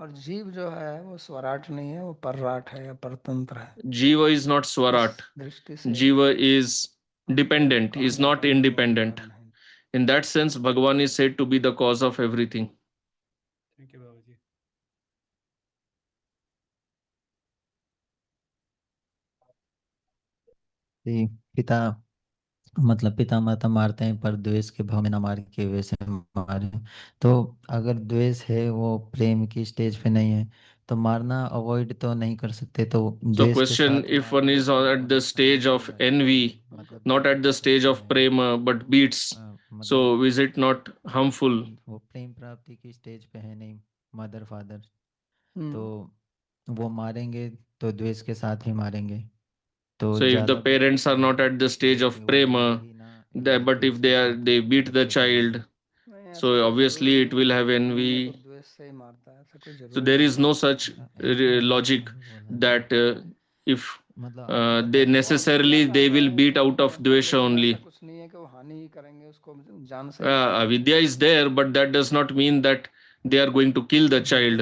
और जीव जो है वो स्वराट नहीं है, वो परराट है या परतंत्र है. Jiva is not swarat. Jiva is dependent, is not independent. In that sense, Bhagavan is said to be the cause of everything. Thank you, Babaji. पिता मतलब पिता माता मारते हैं पर द्वेष के भाव में ना मार के वैसे मारे. तो अगर द्वेष है वो प्रेम की स्टेज पे नहीं है तो मारना अवॉइड तो नहीं कर सकते. तो So question, if one is at the stage of envy, not at the stage of prema but beats, so is it not harmful? वो प्रेम प्राप्ति की स्टेज पे है नहीं, मदर फादर, तो वो मारेंगे तो द्वेष के साथ ही मारेंगे. So if the parents are not at the stage of prema, but if they beat the child, so obviously it will have envy. So there is no such logic that if they will beat out of dvesha only. Avidya is there, but that does not mean that they are going to kill the child.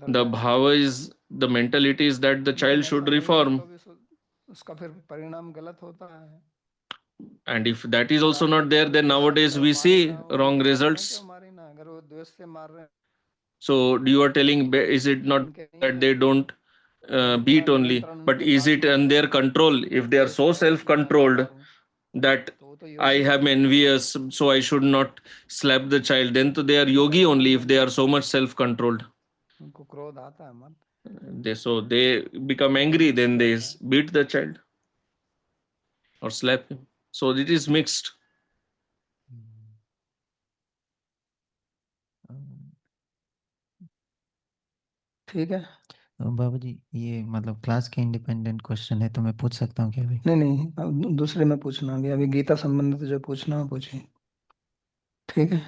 The bhava is, the mentality is that the child should reform. And if that is also not there, then nowadays we see wrong results. So you are telling, is it not that they don't beat only, but is it in their control? If they are so self-controlled that I am envious, so I should not slap the child. Then to they are yogi only if they are so much self-controlled. उनको क्रोध आता है मन, They become angry, then they beat the child or slap him. So it is mixed. ठीक है। बाबा जी ये मतलब class के इंडिपेंडेंट क्वेश्चन है, तो मैं पूछ सकता हूँ क्या अभी? नहीं, अब दूसरे में पूछना, अभी गीता संबंधित जो पूछना हो पूछिए। ठीक है,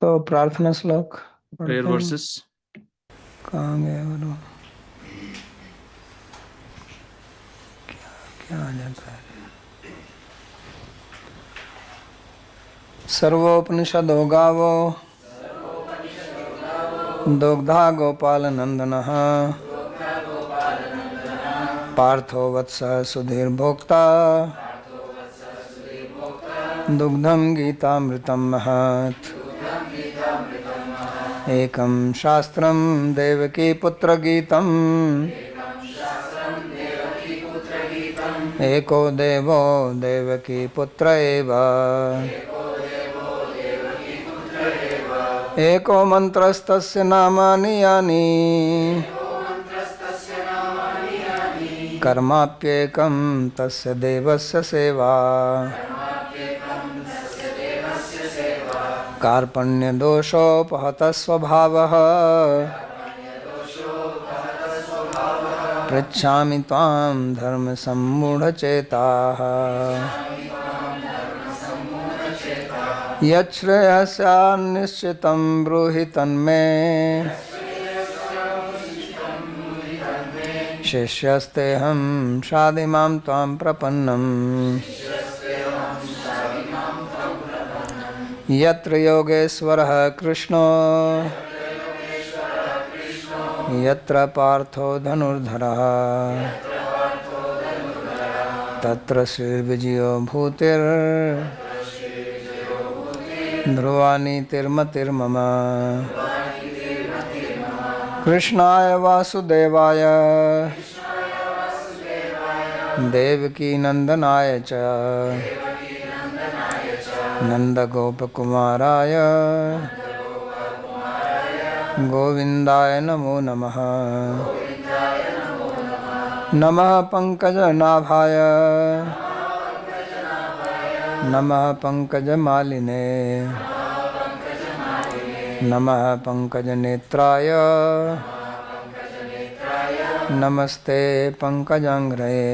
तो प्रार्थना श्लोक Prayer पढ़ते हैं। verses. कहाँ गए बोलो, क्या आ जाता है? सर्वोपनिषदो गावो दुग्धा गोपाल नंदनः पार्थो वत्स सुधीर्भोक्ता दुग्धं गीतामृतं महत् एकं शास्त्रं देवकी पुत्र गीतम् एको देवो देवकी पुत्र एव एको मंत्रस्तस्य नामानि यानि कर्माप्येकं तस्य देवस्य सेवा कार्पण्यदोषोपहतः स्वभावः पृच्छामि त्वां धर्मसम्मूढचेताः यच्छ्रेयस्यान्निश्चितं ब्रूहि तन्मे शिष्यस्तेऽहं शाधिमां त्वां प्रपन्नम् यत्र योगेश्वरः कृष्णो यत्र पार्थो धनुर्धरः तत्र श्रीर्विजयो भूतिर् ध्रुवानीतिर्मतिर्मम कृष्णाय वासुदेवाय देवकी नंदनाय च नंदगोपकुमाराय गोविंदाय नमो नमः। नमः पंकजनाभाय नमः पंकजमालिने नमः पंकजनेत्राय नमस्ते पंकजांघ्रये।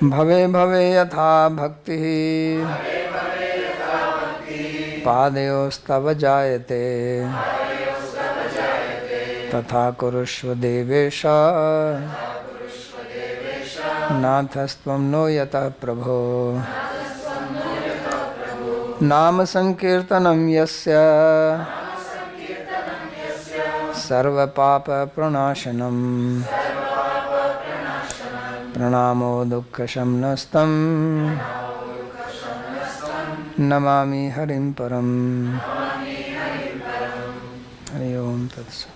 भवे भवे यथा भक्तिः पादयोस्तव जायते तथा कुरुष्व देवेश नाथस्त्वं नो यतः प्रभो। नाम संकीर्तनं यस्य सर्वपाप प्रणाशनं प्रणामो दुःखशमनस्तं नमामि हरिं परम्। हरि ओम तत्सत्।